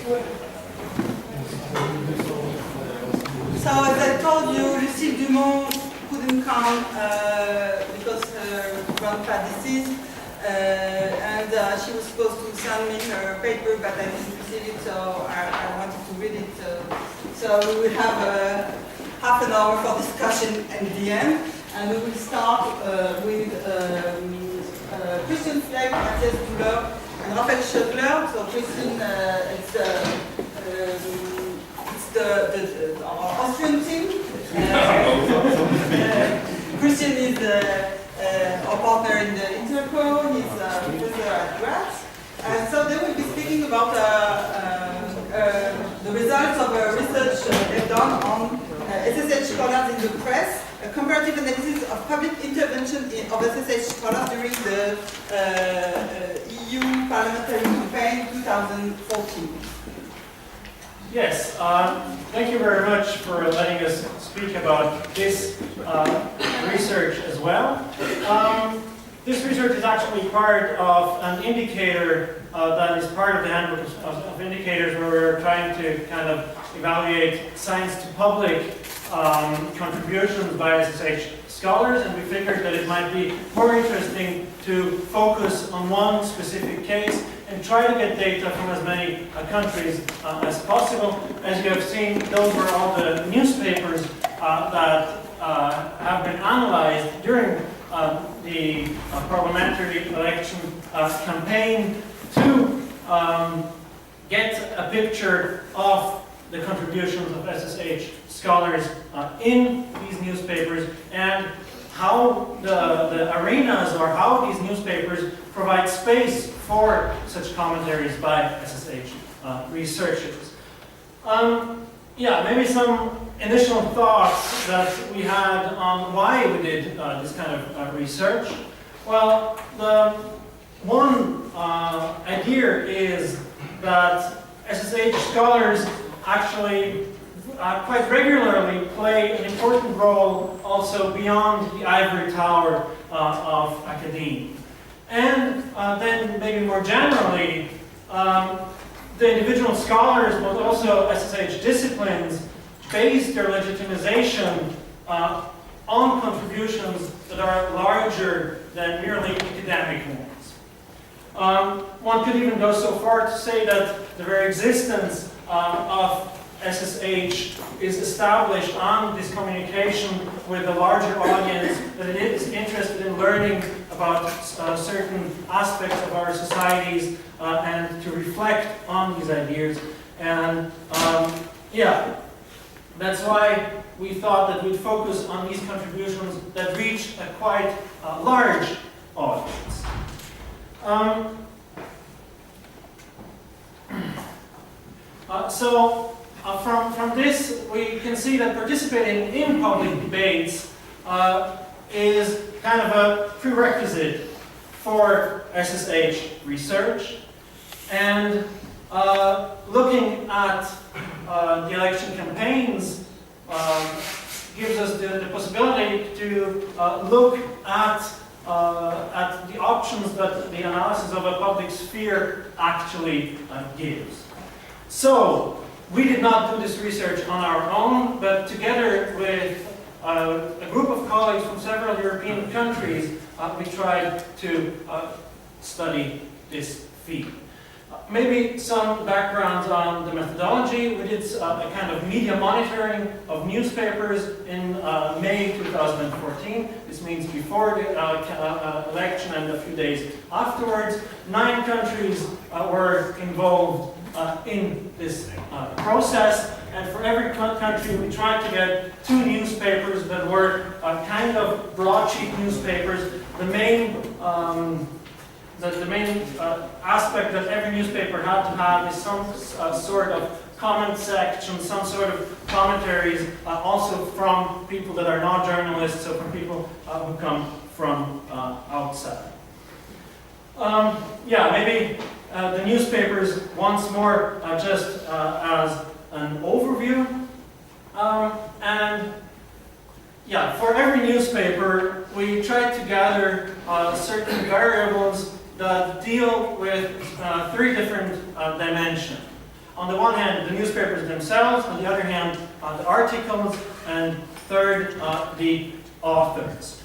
So as I told you, Lucille Dumont couldn't come because her grandpa deceased, and she was supposed to send me her paper, but I didn't receive it, so I wanted to read it. So we will have half an hour for discussion at the end, and we will start with Christian Fleck, Matthias Buller, and Raphael Schöttler. So Christian, it's the Austrian team. Christian is our partner in the Interco. He's a professor at Graz. And so they will be speaking about the results of a research they've done on SSH scholars in the press, a comparative analysis of public intervention of SSH scholars during the EU parliamentary campaign 2014. Yes, thank you very much for letting us speak about this research as well. This research is actually part of an indicator that is part of the handbook of indicators, where we're trying to kind of evaluate science to public contributions by SSH scholars, and we figured that it might be more interesting to focus on one specific case and try to get data from as many countries as possible. As you have seen, those were all the newspapers that have been analyzed during the parliamentary election campaign to get a picture of the contributions of SSH scholars in these newspapers, and how the arenas, or how these newspapers provide space for such commentaries by SSH researchers. Yeah, maybe some initial thoughts that we had on why we did this kind of research. Well, the one idea is that SSH scholars actually quite regularly play an important role also beyond the ivory tower of academia. And then maybe more generally, the individual scholars, but also SSH disciplines, base their legitimization on contributions that are larger than merely academic ones. One could even go so far to say that the very existence of SSH is established on this communication with a larger audience that it is interested in learning about certain aspects of our societies and to reflect on these ideas. And yeah, that's why we thought that we'd focus on these contributions that reach a quite large audience. From this, we can see that participating in public debates is kind of a prerequisite for SSH research. And looking at the election campaigns gives us the possibility to look at the options that the analysis of a public sphere actually gives. So, we did not do this research on our own, but together with a group of colleagues from several European countries, we tried to study this field. Maybe some background on the methodology. We did a kind of media monitoring of newspapers in May 2014. This means before the election and a few days afterwards. 9 countries were involved in this process, and for every country we tried to get 2 newspapers that were kind of broadsheet newspapers. The main aspect that every newspaper had to have is some sort of comment section, some sort of commentaries, also from people that are not journalists, so from people who come from outside. Yeah, maybe the newspapers once more just as an overview. And yeah, for every newspaper we tried to gather certain variables that deal with 3 different dimensions. On the one hand, the newspapers themselves, on the other hand, the articles, and third, the authors.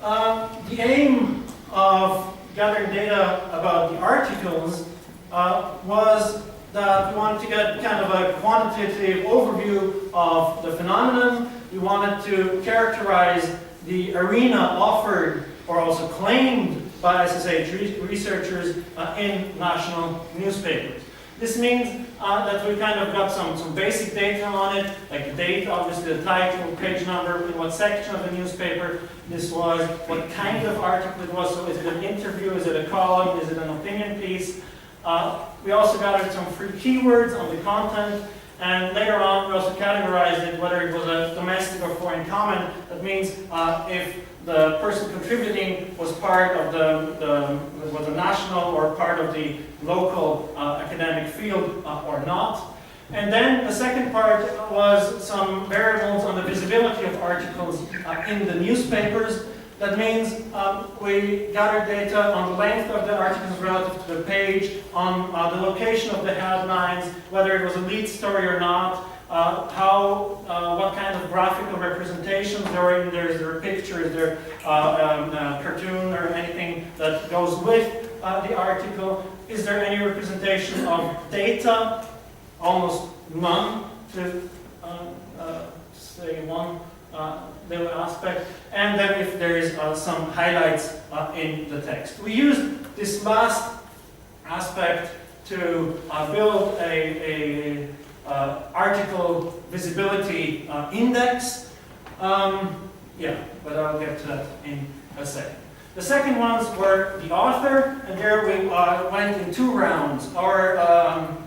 The aim of gathering data about the articles was that we wanted to get kind of a quantitative overview of the phenomenon. We wanted to characterize the arena offered or also claimed by SSH researchers in national newspapers. This means that we kind of got some basic data on it, like the date, obviously the title, page number, in what section of the newspaper this was, what kind of article it was, so is it an interview, is it a column, is it an opinion piece. We also gathered some free keywords on the content, and later on we also categorized it, whether it was a domestic or foreign comment. That means if the person contributing was part of was a national or part of the local academic field or not. And then the second part was some variables on the visibility of articles in the newspapers. That means we gathered data on the length of the articles relative to the page, on the location of the headlines, whether it was a lead story or not, what kind of graphical representations there were in there, is there a picture, is there a cartoon or anything that goes with the article, is there any representation of data, almost none, to say one little aspect, and then if there is some highlights in the text. We used this last aspect to build a article visibility index. Yeah, but I'll get to that in a second. The second ones were the author, and there we went in 2 rounds. Our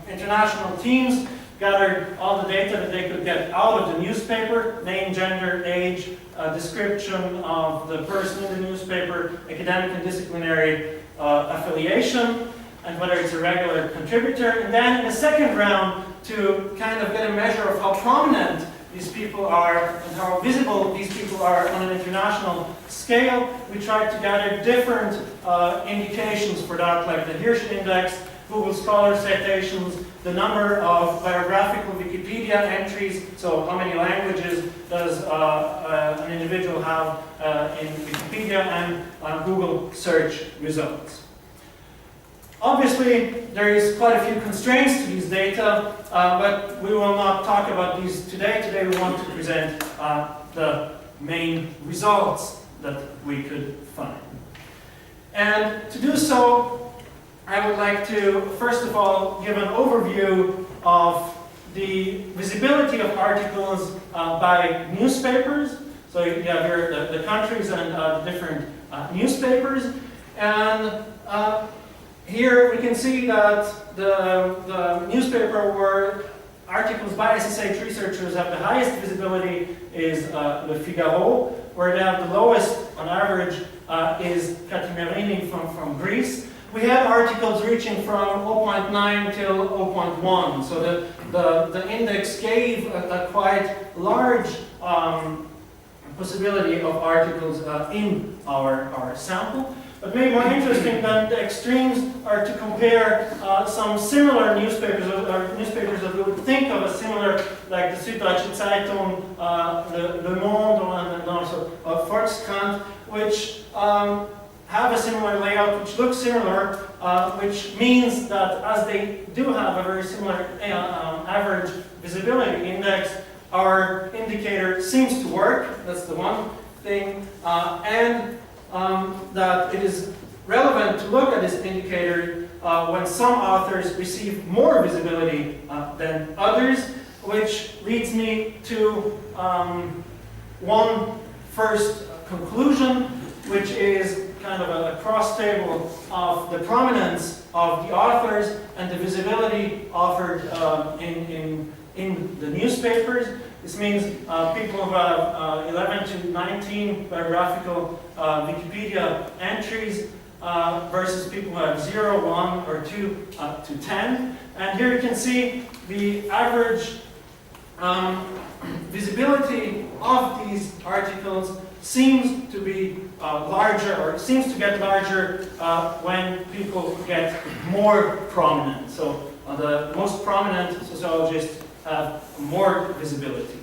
international teams gathered all the data that they could get out of the newspaper: name, gender, age, description of the person in the newspaper, academic and disciplinary affiliation, and whether it's a regular contributor. And then in the second round, to kind of get a measure of how prominent these people are and how visible these people are on an international scale, we tried to gather different indications for that, like the Hirsch index, Google Scholar citations, the number of biographical Wikipedia entries, so how many languages does an individual have in Wikipedia, and Google search results. Obviously, there is quite a few constraints to these data, but we will not talk about these today. Today we want to present the main results that we could find. And to do so, I would like to, first of all, give an overview of the visibility of articles by newspapers. So you have here the countries and the different newspapers. And here we can see that the newspaper where articles by SSH researchers have the highest visibility is Le Figaro, where they have the lowest on average is Katimirini from Greece. We had articles reaching from 0.9 till 0.1, so the index gave a quite large possibility of articles in our sample. But maybe more interesting than the extremes are to compare some similar newspapers, or newspapers that we would think of as similar, like the Süddeutsche Zeitung, Le Monde, and also Volkskrant, which have a similar layout, which looks similar, which means that as they do have a very similar average visibility index, our indicator seems to work. That's the one thing. And that it is relevant to look at this indicator when some authors receive more visibility than others, which leads me to one first conclusion, which is kind of a cross table of the prominence of the authors and the visibility offered in the newspapers. This means people who have 11 to 19 biographical Wikipedia entries versus people who have 0, 1, or 2 to 10. And here you can see the average visibility of these articles seems to be larger, or seems to get larger when people get more prominent. So the most prominent sociologists have more visibility.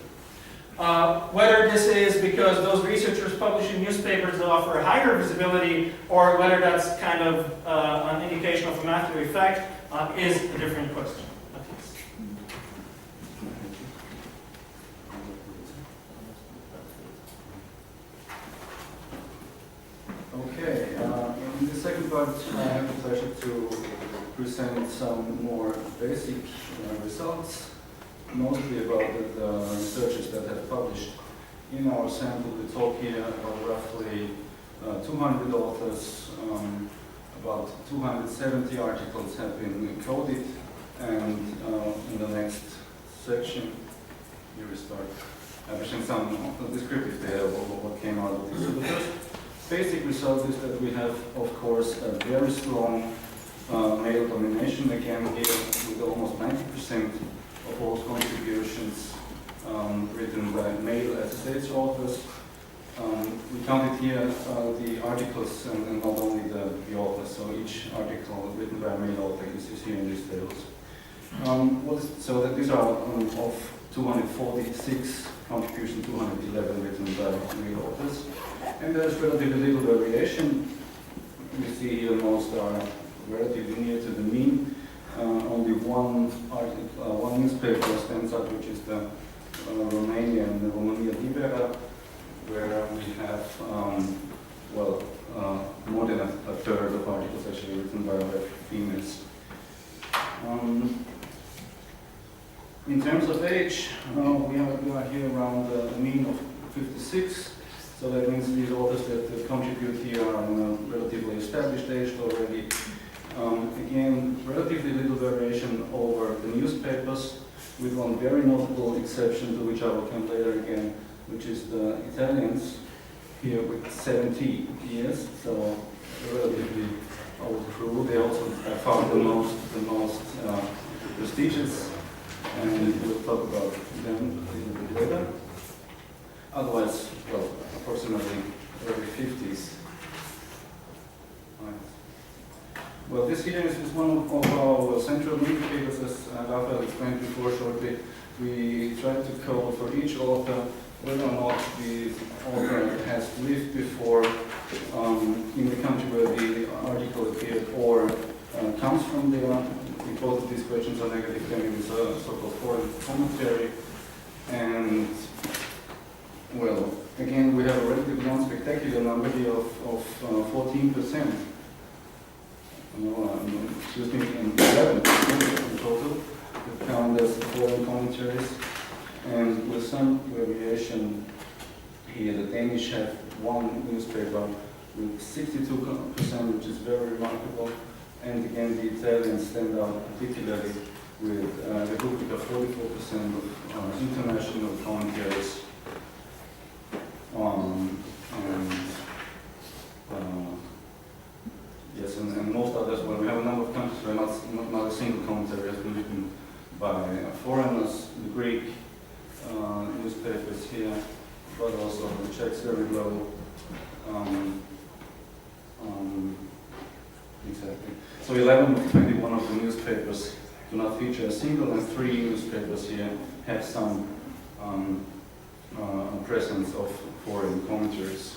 Whether this is because those researchers publish in newspapers that offer higher visibility, or whether that's kind of an indication of a matter effect, is a different question. Okay, in the second part, I have the pleasure to present some more basic results, mostly about the researchers that have published in our sample. We talk here about roughly 200 authors, about 270 articles have been coded, and in the next section, here we start publishing some descriptive data of what came out of this. So the first basic result is that we have, of course, a very strong male domination, again here with almost 90% of all contributions written by male SSH authors. We counted here the articles and not only the authors, so each article written by a male author is here in these tables. So that these are of 246 contributions, 211 written by male authors. And there's relatively little variation. We see here most are relatively near to the mean. Only one newspaper stands out, which is the Romanian Romania Libera, where we have more than a third of articles actually written by females. In terms of age, we are here around a mean of 56. So that means these authors that contribute here are in a relatively established age already. Again, relatively little variation over the newspapers, with one very notable exception to which I will come later again, which is the Italians, here with 70 years, so a relatively old crew. They also found the most prestigious, and we'll talk about them a little bit later. Otherwise, well, approximately early 50s. Right. Well, this here is one of our central indicators, as Rafael explained before shortly. We tried to code for each author whether or not the author has lived before in the country where the article appeared, or comes from there. We both of these questions are negative, then it is a so-called foreign commentary. And well, again, we have a relatively non-spectacular number here of 14%. Excuse me, 11% in total that count as foreign commentaries. And with some variation here, the Danish have one newspaper with 62%, which is very remarkable. And again, the Italians stand out particularly with Repubblica 44% of international commentaries. Yes, and most others, well, we have a number of countries where not a single commentary has been written by foreigners. The Greek newspapers here, but also the Czechs very low. Exactly. So 11 of 21 of the newspapers do not feature a single, and 3 newspapers here have some presence of foreign commentaries.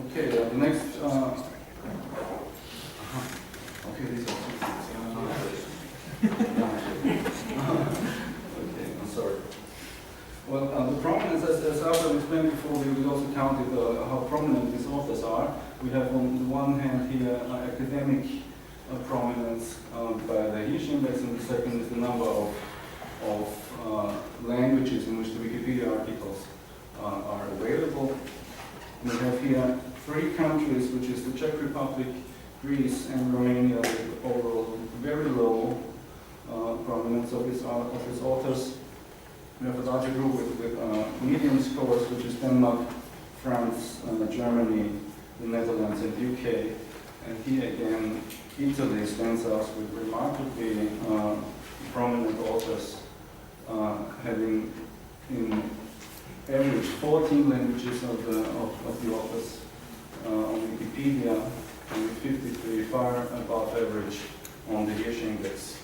Okay, the next. Okay, these are. Okay, I'm sorry. Well, the prominence, as Alfred explained before, we also counted how prominent these authors are. We have on the one hand here academic prominence by the Hirsch index, and the second is the number of languages in which the Wikipedia articles are available. We have here 3 countries, which is the Czech Republic, Greece, and Romania, with overall very low prominence of its authors. We have a larger group with medium scores, which is Denmark, France, Germany, the Netherlands, and UK. And here again, Italy stands out with remarkably prominent authors having in average 14 languages of the authors on Wikipedia, and 53 far above average on the Hirsch index.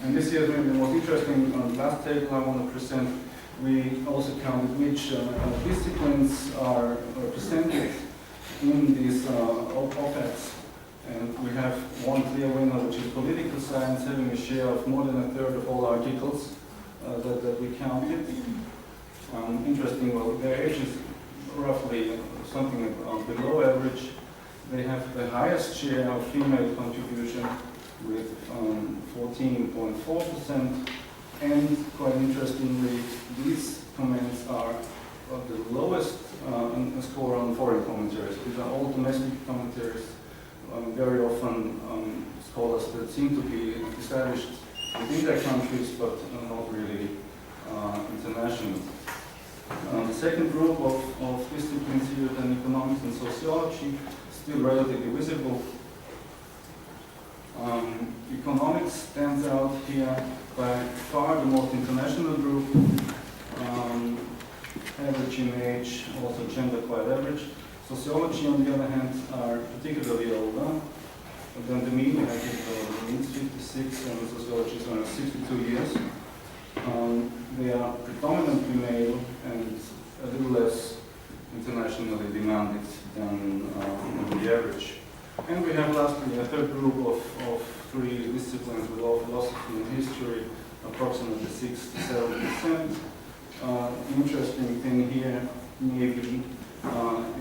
And this year, maybe the most interesting last table I want to present, we also counted which disciplines are represented in these op-eds. And we have one clear winner, which is political science, having a share of more than a third of all articles that we counted. Interesting, well, their age is roughly something below average. They have the highest share of female contribution with 14.4%. And quite interestingly, these comments are the lowest score on foreign commentaries. These are all domestic commentaries. Very often scholars that seem to be established within their countries, but not really international. The second group of disciplines here, then economics and sociology, still relatively visible. Economics stands out here by far the most international group. Average in age, also gender quite average. Sociology, on the other hand, are particularly older. But then the mean, I think the mean is 56, and the sociology is around 62 years. They are predominantly male and a little less internationally demanded than the average. And we have lastly a third group of three disciplines with law, philosophy, and history, approximately 6 to 7%. Interesting thing here, maybe,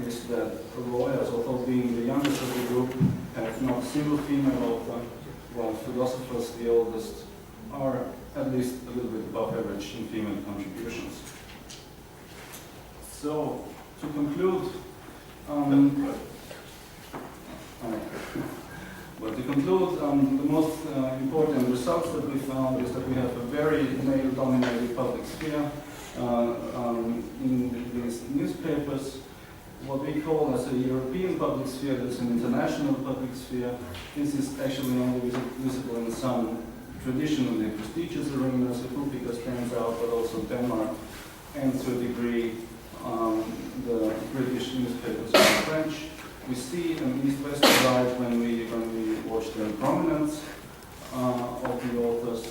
is that lawyers, although being the youngest of the group, have not a single female author, while philosophers, the oldest, are at least a little bit above average in female contributions. So, to conclude, the most important results that we found is that we have a very male-dominated public sphere in these newspapers. What we call as a European public sphere, that's an international public sphere. This is actually only visible in some traditionally prestigious arenas. Republika stands out, but also Denmark, and to a degree the British newspapers and French. We see an east-west divide when we watch the prominence of the authors.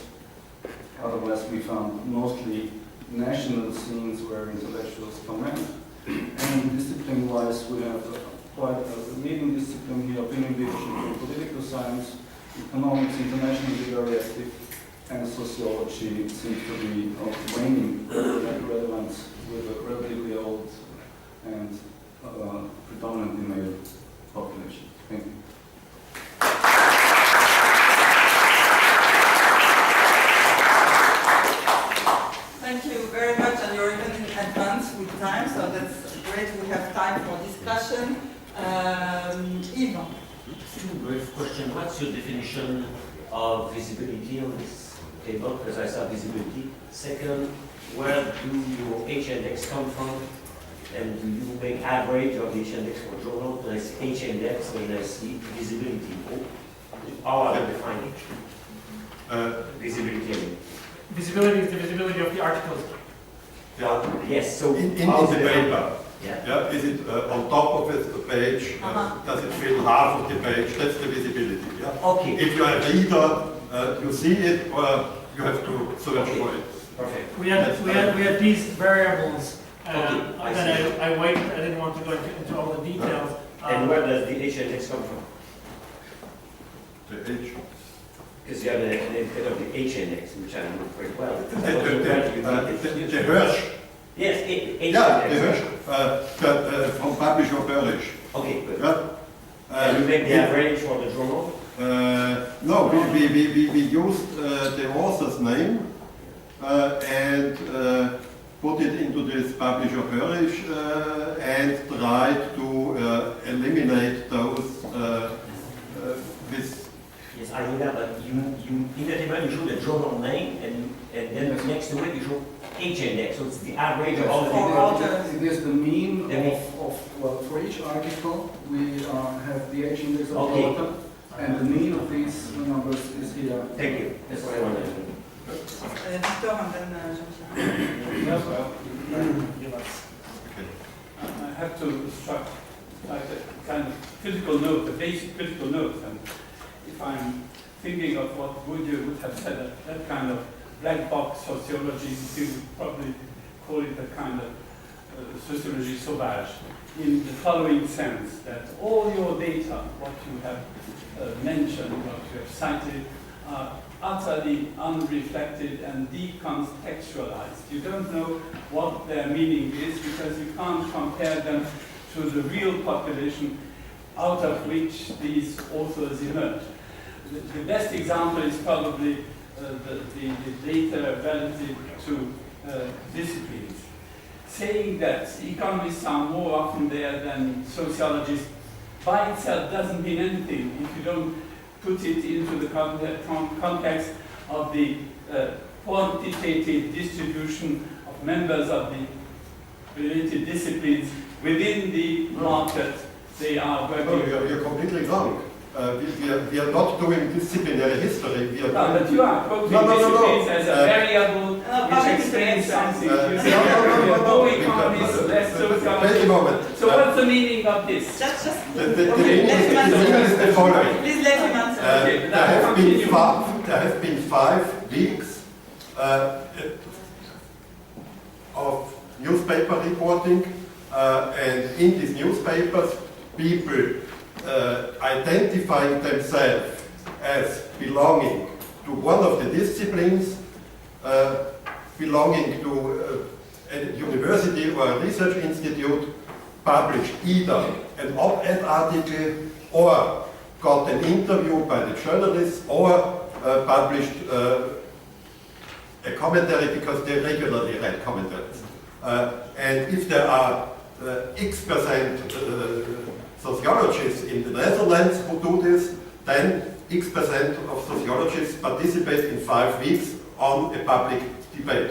Otherwise, we found mostly national scenes where intellectuals comment. And discipline-wise, we have quite a leading discipline here, opinion leadership in political science, economics, internationally very active, and sociology seems to be of waning relevance with a relatively old and predominantly male population. Thank you. Thank you very much, and you're even in advance with time, so that's great. We have time for discussion. Yves. Brief question. What's your definition of visibility on this table? Because I saw visibility. Second, where do your H-index come from? And do you make average of the H-index for journal? When I see H-index, when I see visibility, how are they defining visibility? Visibility is the visibility of the articles. Yeah. Yes, so in the paper. Yeah. Is it on top of the page? Does it fill half of the page? That's the visibility. Yeah? Okay. If you are a reader, you see it, or you have to search for it. Perfect. We had these variables. Okay, I waited. I didn't want to go into all the details. And where does the H-index come from? The H. Because you have an instead of the H-index, which I know pretty well. The Hirsch. Yes, H-index. Yeah, the Hirsch. From publish or perish. Okay, good. Yeah. And you make the average for the journal? No, we used the author's name and put it into this publish or perish and tried to eliminate those with. Yes, I know that, but you in the table you show the journal name and then next to it you show H-index, so it's the average of all the people. It is the mean well, for each article we have the H-index of the author, and the mean of these numbers is here. Thank you. That's what I wanted to know. Victor and then Jean-Pierre. Yes, well, I have to strike like a kind of critical note, a basic critical note. And if I'm thinking of what Bourdieu would have said, that kind of black box sociology, he would probably call it a kind of sociology sauvage, in the following sense, that all your data, what you have mentioned, what you have cited, are utterly unreflected and decontextualized. You don't know what their meaning is because you can't compare them to the real population out of which these authors emerge. The best example is probably the data relative to disciplines. Saying that economists are more often there than sociologists by itself doesn't mean anything if you don't put it into the context of the quantitative distribution of members of the related disciplines within the market they are working. No, you're completely wrong. We are not doing disciplinary history. We are but you are quoting disciplines as a variable which explains something. You say more economists, less sociologists. Wait a moment. So what's the meaning of this? Just The meaning is the following. Please let him answer. Okay, There have been 5 weeks of newspaper reporting, and in these newspapers, people identifying themselves as belonging to one of the disciplines, belonging to a university or a research institute, published either an op-ed article or got an interview by the journalist or published a commentary because they regularly read commentaries. And if there are X% sociologists in the Netherlands who do this, then X% of sociologists participate in 5 weeks on a public debate.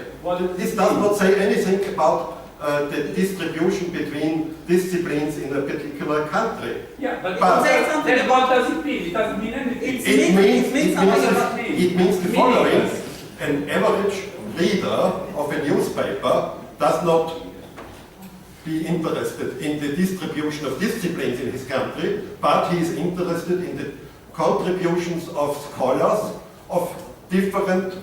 This does not say anything about the distribution between disciplines in a particular country. Yeah, but then what does it mean? It doesn't mean anything. It means the following. An average reader of a newspaper does not be interested in the distribution of disciplines in his country, but he is interested in the contributions of scholars of different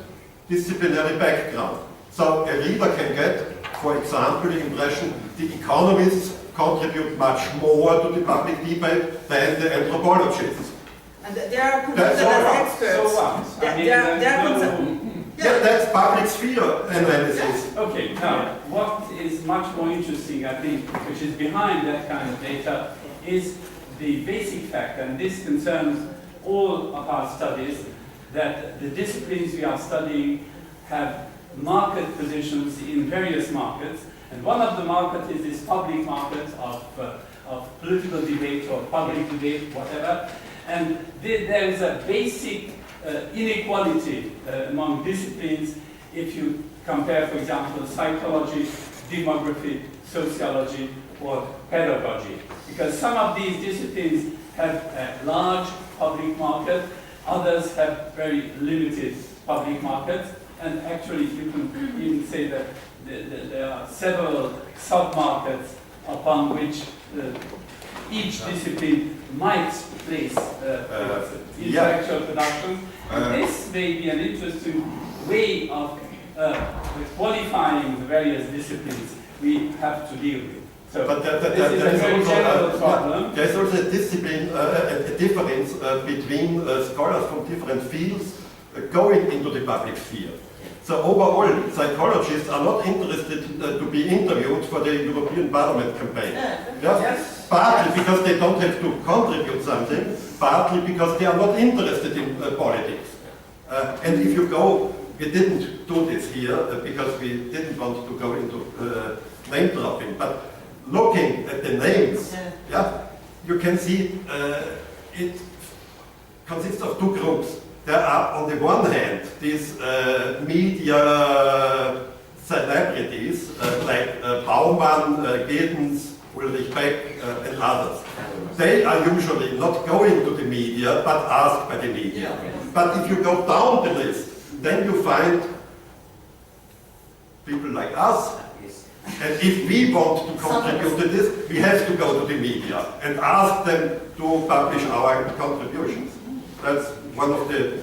disciplinary background. So a reader can get, for example, the impression the economists contribute much more to the public debate than the anthropologists. And they are considered as experts. So what? They are considered. Yeah, that's public sphere analysis. Okay, now, what is much more interesting, I think, which is behind that kind of data, is the basic fact, and this concerns all of our studies, that the disciplines we are studying have market positions in various markets, and one of the markets is this public market of political debate or public debate, whatever, and there is a basic inequality among disciplines if you compare, for example, psychology, demography, sociology, or pedagogy. Because some of these disciplines have a large public market, others have very limited public markets, and actually you can even say that there are several sub-markets upon which each discipline might place intellectual production. And this may be an interesting way of qualifying the various disciplines we have to deal with. So but this is a very general problem. There's also a discipline, a difference between scholars from different fields going into the public sphere. So overall, psychologists are not interested to be interviewed for the European Parliament campaign. Yes. Partly because they don't have to contribute something, partly because they are not interested in politics. And if you go, we didn't do this here because we didn't want to go into name dropping, but looking at the names, you can see it consists of 2 groups. There are, on the one hand, these media celebrities like Baumann, Giddens, Ulrich Beck, and others. They are usually not going to the media, but asked by the media. But if you go down the list, then you find people like us. Yes. And if we want to contribute to this, we have to go to the media and ask them to publish our contributions. That's one of the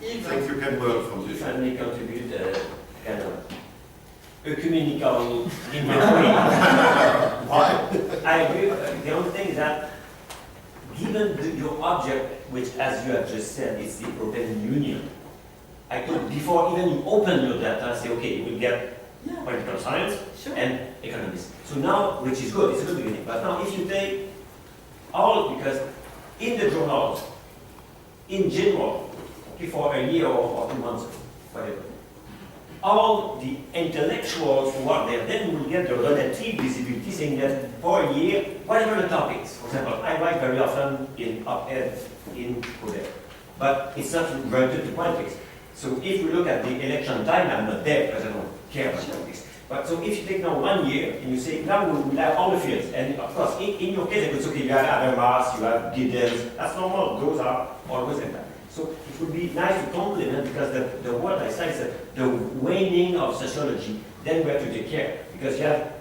things you can learn from this. If I may contribute kind of ecumenical inventory. Why? I agree. The only thing is that given your object, which as you have just said, is the European Union, I could, before even you open your data, say, okay, you will get political science Sure. and economics. So now, which is good, it's a good beginning. But now if you take all, because in the journals, in general, okay, for a year or 2 months, whatever, all the intellectuals who are there, then will get the relative visibility, saying that for a year, whatever the topics, for example, I write very often in op-ed in Quebec, but it's not related to politics. So if we look at the election time, I'm not there because I don't care about politics. But so if you take now 1 year and you say, now we will have all the fields, and of course, in your case, it's okay, you have Habermas, you have Giddens, that's normal, those are always like that. So it would be nice to complement, because the word I said is that the waning of sociology, then we have to take care, because you have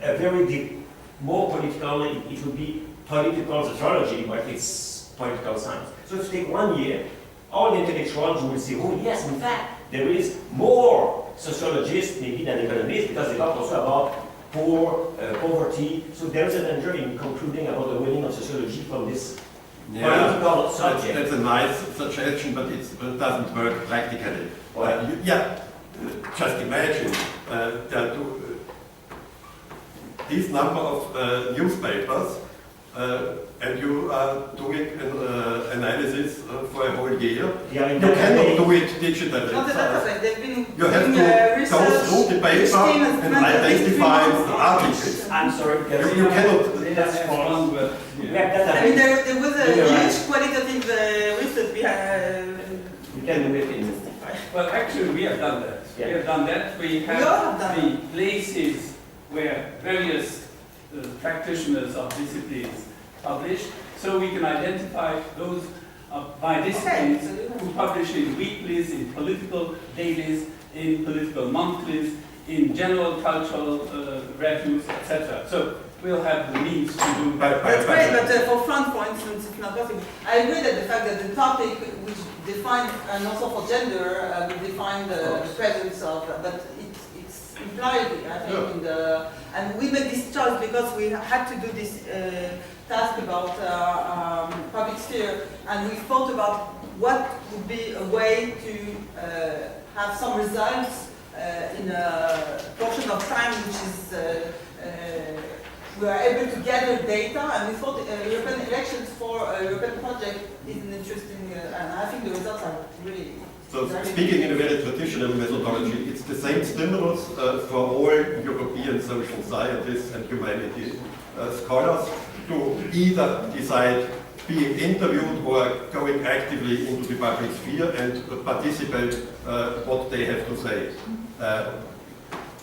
a very deep, more political, it would be political sociology, but it's political science. So if you take 1 year, all the intellectuals will say, oh yes, in fact, there is more sociologists maybe than economists, because they talk also about poverty. So there is a danger in concluding about the waning of sociology from this political subject. That's a nice suggestion, but it doesn't work practically. Just imagine that this number of newspapers, and you are doing an analysis for a whole year. You cannot do it digitally. Not that they've been You have doing to research. go through the paper and identify the articles. I'm sorry, because You cannot. that's false. We have data. I mean, there was a huge qualitative research behind. We can do it in. Well, actually, we have done that. Yeah. We have done that. We all have have done the places where various practitioners of disciplines publish, so we can identify those by disciplines who publish in weeklies, in political dailies, in political monthlies, in general cultural reviews, etc. So we'll have the means to do that. That's great, but for France, for instance, it's not possible. I agree that the fact that the topic which defines, and also for gender, we define the presence of, but it's implied, I think, in the, and we made this choice because we had to do this task about public sphere, and we thought about what would be a way to have some results in a portion of time which is we are able to gather data, and we thought European elections for a European project is an interesting, and I think the results are really. So speaking in a very traditional methodology, it's the same stimulus for all European social scientists and humanities scholars to either decide being interviewed or going actively into the public sphere and participate what they have to say.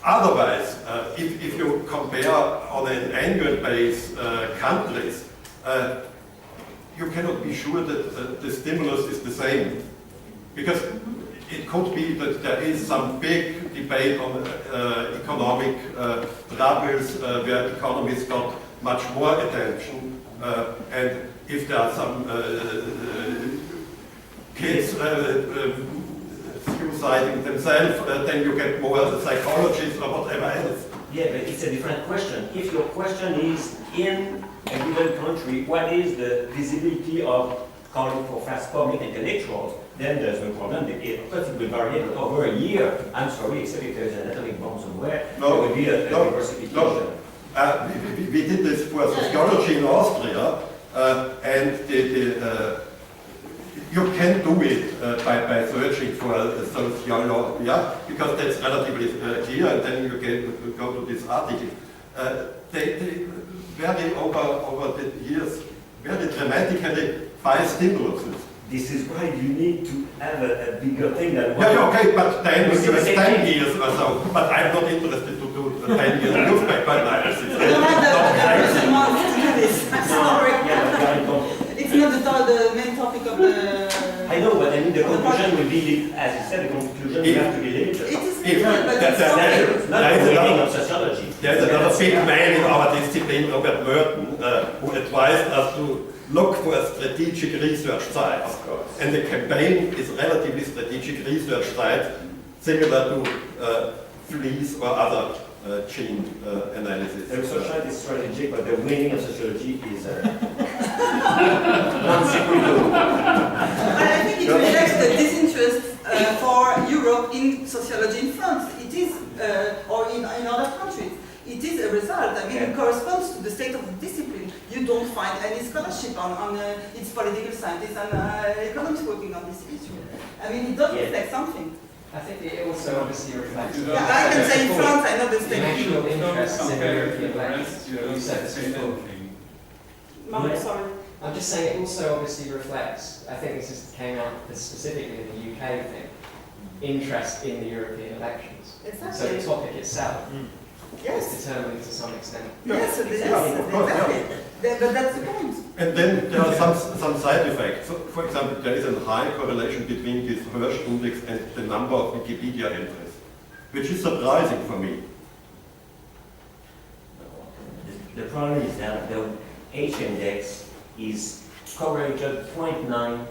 Otherwise, if you compare on an annual base countries, you cannot be sure that the stimulus is the same. Because it could be that there is some big debate on economic troubles where economists got much more attention, and if there are some kids suiciding themselves, then you get more psychologists or whatever else. Yeah, but it's a different question. If your question is in a given country, what is the visibility of calling for fast public intellectuals, then there's no problem. Of course, it will vary, but over a year, I'm sorry, except if there's an atomic bomb somewhere, there will be a diversification. No. We did this for sociology in Austria, and you can do it by searching for sociology, because that's relatively clear, and then you go to this article. They vary over the years very dramatically by stimuluses. This is why you need to have a bigger thing than one. Yeah, okay, but then you have 10 years or so. But I'm not interested to do 10 years newspaper analysis. We don't have the month to do this. I'm sorry. It's not the main topic of the. I know, but I mean the conclusion will be, as you said, the conclusion will have to be limited. It is discipline, but it's something. Not the meaning of sociology. There's another big man in our discipline, Robert Merton, who advised us to look for a strategic research site. Of course. And the campaign is relatively strategic research site, similar to fleas or other gene analysis. The research site is strategic, but the meaning of sociology is non-sequitur. I think it reflects the disinterest for Europe in sociology in France. It is, or in other countries. It is a result. I mean, it corresponds to the state of the discipline. You don't find any scholarship on its political scientists and economists working on this issue. I mean, it does reflect something. I think it also obviously reflects. Yeah, I can say in France, I know the state. National interests in the European lands. You said this before. Mom, sorry. I'm just saying it also obviously reflects, I think this came out specifically in the UK thing, interest in the European elections. Exactly. So the topic itself Yes. is determined to some extent. Yes, it is. of course, Exactly. But that's the point. And then there are some side effects. So, for example, there is a high correlation between this Hirsch index and the number of Wikipedia entries, which is surprising for me. The problem is that the H index is correlated 0.9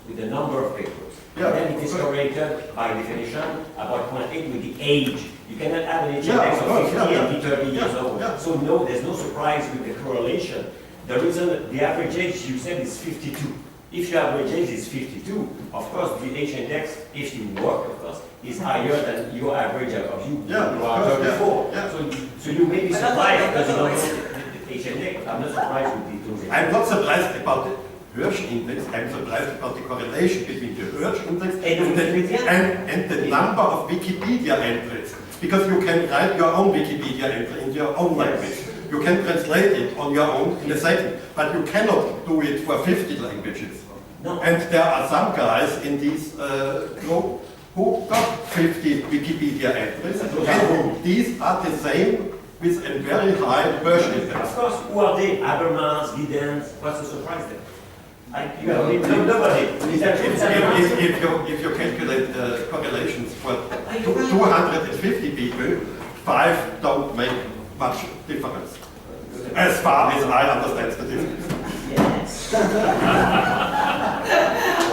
with the number of papers. Yeah, And then it is of course. correlated by definition about 0.8 with the age. You cannot have an H Yeah, index of of course, 50 yeah, and be 30 years yeah, old. yeah. So no, there's no surprise with the correlation. The reason the average age you said is 52. If your average age is 52, of course the H index, if you work, of course, is higher than your average of you. Yeah, You of are course, 34. yeah, yeah. So you may be But that's surprised not- because you don't that's know the H index. I'm not surprised with those. I'm not surprised about the Hirsch index, I'm surprised about the correlation between the Hirsch index and the number of Wikipedia entries. Because you can write your own Wikipedia entry in your own language. You can translate it on your own in a second, but you cannot do it for 50 languages. No. And there are some guys in this group who got 50 Wikipedia entries, and these are the same with a very high Hirsch index. Of course, who are they? Habermas, Giddens, what's the surprise there? Nobody. If you calculate the correlations for 250 people, 5 don't make much difference. As far as I understand statistics. Yes.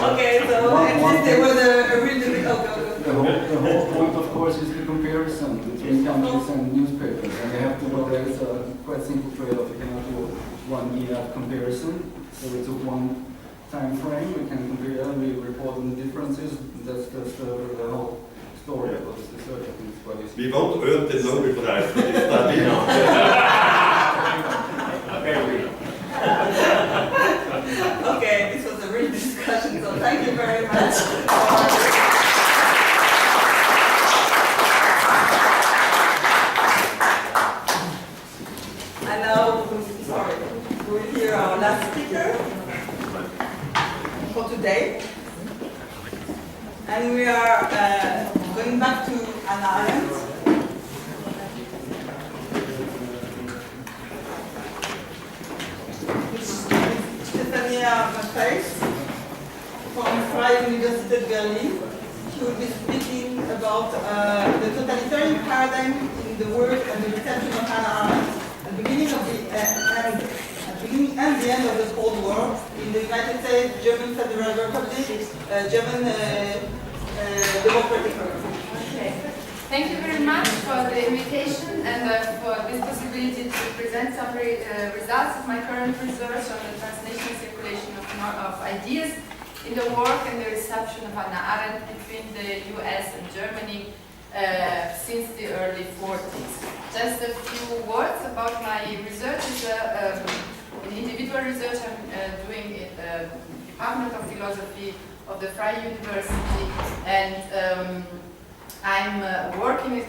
Okay, so at least there was a really big, The whole point, of course, is the comparison between countries and newspapers. And you have to know there is a quite simple trade-off. You cannot do one year comparison. So we took one time frame, we can compare, we report on the differences. That's the whole story about this research. I think it's quite easy. We won't earn the Nobel Prize for this study. Very real. Okay, this was a real discussion, so thank you very much. And now, sorry, we'll hear our last speaker for today. And we are going back to Hannah Arendt. From Freie Universität Berlin. She will be speaking about the totalitarian paradigm in the work and the reception of Hannah Arendt at the beginning of the end of the Cold War in the United States, German Federal Republic, German Democratic Republic. Okay. Thank you very much for the invitation and for this possibility to present some results of my current research on the transnational circulation of ideas in the work and the reception of Hannah Arendt between the US and Germany since the early 40s. Just a few words about my research. It's an individual research I'm doing in the Department of Philosophy of the Freie University, and I'm working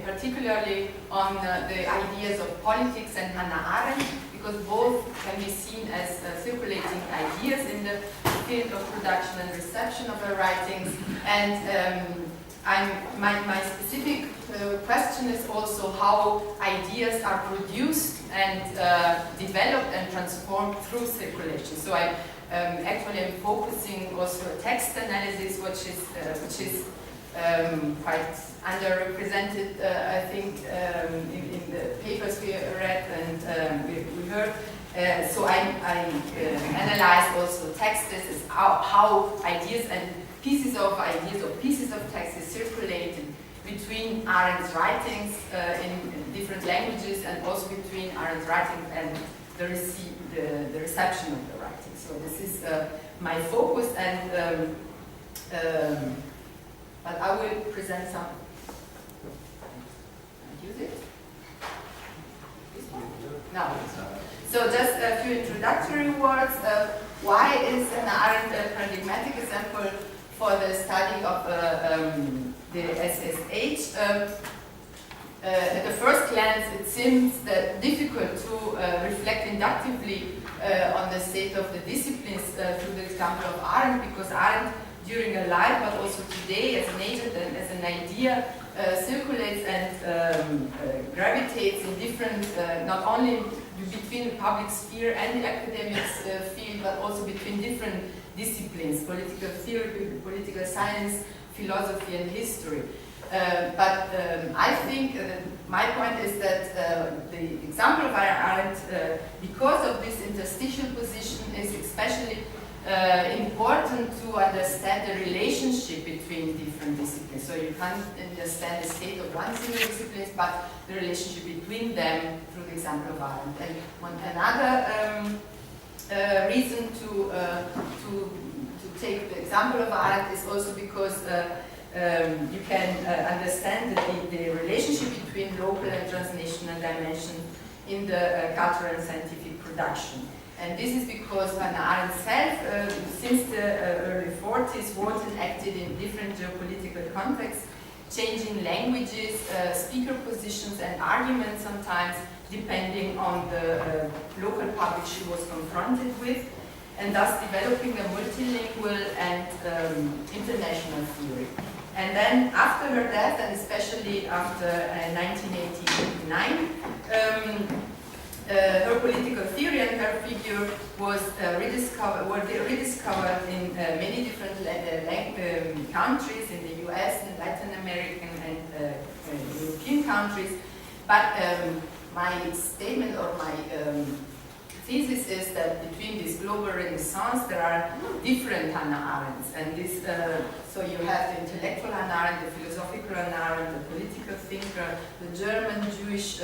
particularly on the ideas of politics and Hannah Arendt, because both can be seen as circulating ideas in the field of production and reception of her writings. And my specific question is also how ideas are produced and developed and transformed through circulation. So I'm actually focusing also on text analysis, which is quite underrepresented, I think, in the papers we read and we heard. So I analyzed also texts as how ideas and pieces of ideas or pieces of texts circulated between Arendt's writings in different languages, and also between Arendt's writings and the reception of the writing. So this is my focus, and but I will present some. Use it. This one? No. So just a few introductory words. Why is Hannah Arendt a paradigmatic example for the study of the SSH? At the first glance, it seems difficult to reflect inductively on the state of the disciplines through the example of Arendt, because Arendt, during her life, but also today, as an agent and as an idea, circulates and gravitates in different, not only between the public sphere and the academic field, but also between different disciplines: political theory, political science, philosophy, and history. But I think my point is that the example of Arendt, because of this interstitial position, is especially important to understand the relationship between different disciplines. So you can't understand the state of one single discipline, but the relationship between them through the example of Arendt. And another reason to take the example of Arendt is also because you can understand the relationship between local and transnational dimension in the cultural and scientific production. And this is because Hannah Arendt herself, since the early 40s, wrote and acted in different geopolitical contexts, changing languages, speaker positions, and arguments sometimes, depending on the local public she was confronted with, and thus developing a multilingual and international theory. And then after her death, and especially after 1989, her political theory and her figure was rediscovered in many different countries, in the US and Latin American and European countries. But my statement or my thesis is that between this global renaissance there are different Hannah Arendts, and this so you have the intellectual Hannah Arendt, the philosophical Hannah Arendt, the political thinker, the German, Jewish,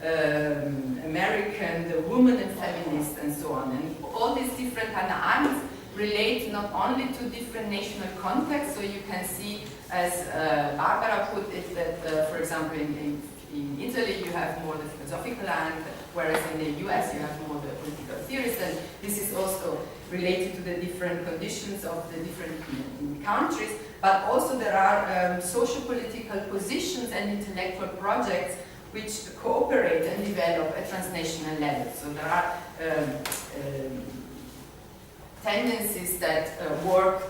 American, the woman and feminist, and so on. And all these different Hannah Arendts relate not only to different national contexts, so you can see, as Barbara put it, that for example in Italy you have more the philosophical Arendt, whereas in the US you have more the political theorists, and this is also related to the different conditions of the different countries, but also there are socio-political positions and intellectual projects which cooperate and develop at transnational level. So there are tendencies that work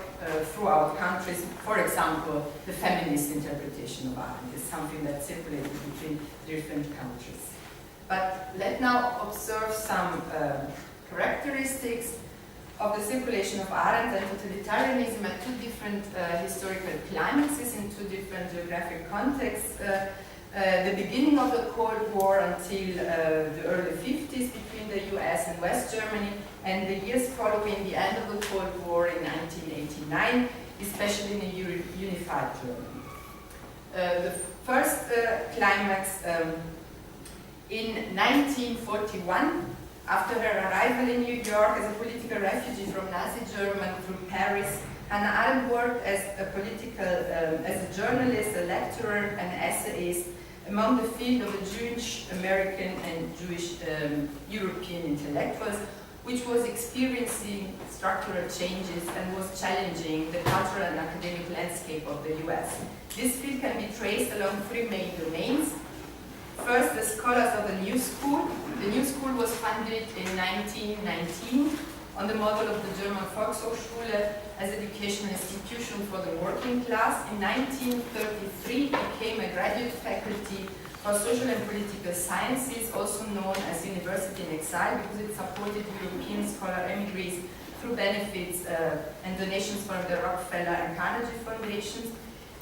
throughout countries. For example, the feminist interpretation of Arendt is something that circulated between different countries. But let's now observe some characteristics of the circulation of Arendt and totalitarianism at two different historical climaxes in two different geographic contexts. The beginning of the Cold War until the early 50s between the US and West Germany, and the years following the end of the Cold War in 1989, especially in a unified Germany. The first climax in 1941, after her arrival in New York as a political refugee from Nazi Germany through Paris, Hannah Arendt worked as a journalist, a lecturer, and essayist among the field of the Jewish American and Jewish European intellectuals, which was experiencing structural changes and was challenging the cultural and academic landscape of the US. This field can be traced along three main domains. First, the scholars of the New School. The New School was founded in 1919 on the model of the German Volkshochschule as educational institution for the working class. In 1933, it became a graduate faculty for social and political sciences, also known as University in Exile, because it supported European scholar emigres through benefits and donations from the Rockefeller and Carnegie foundations.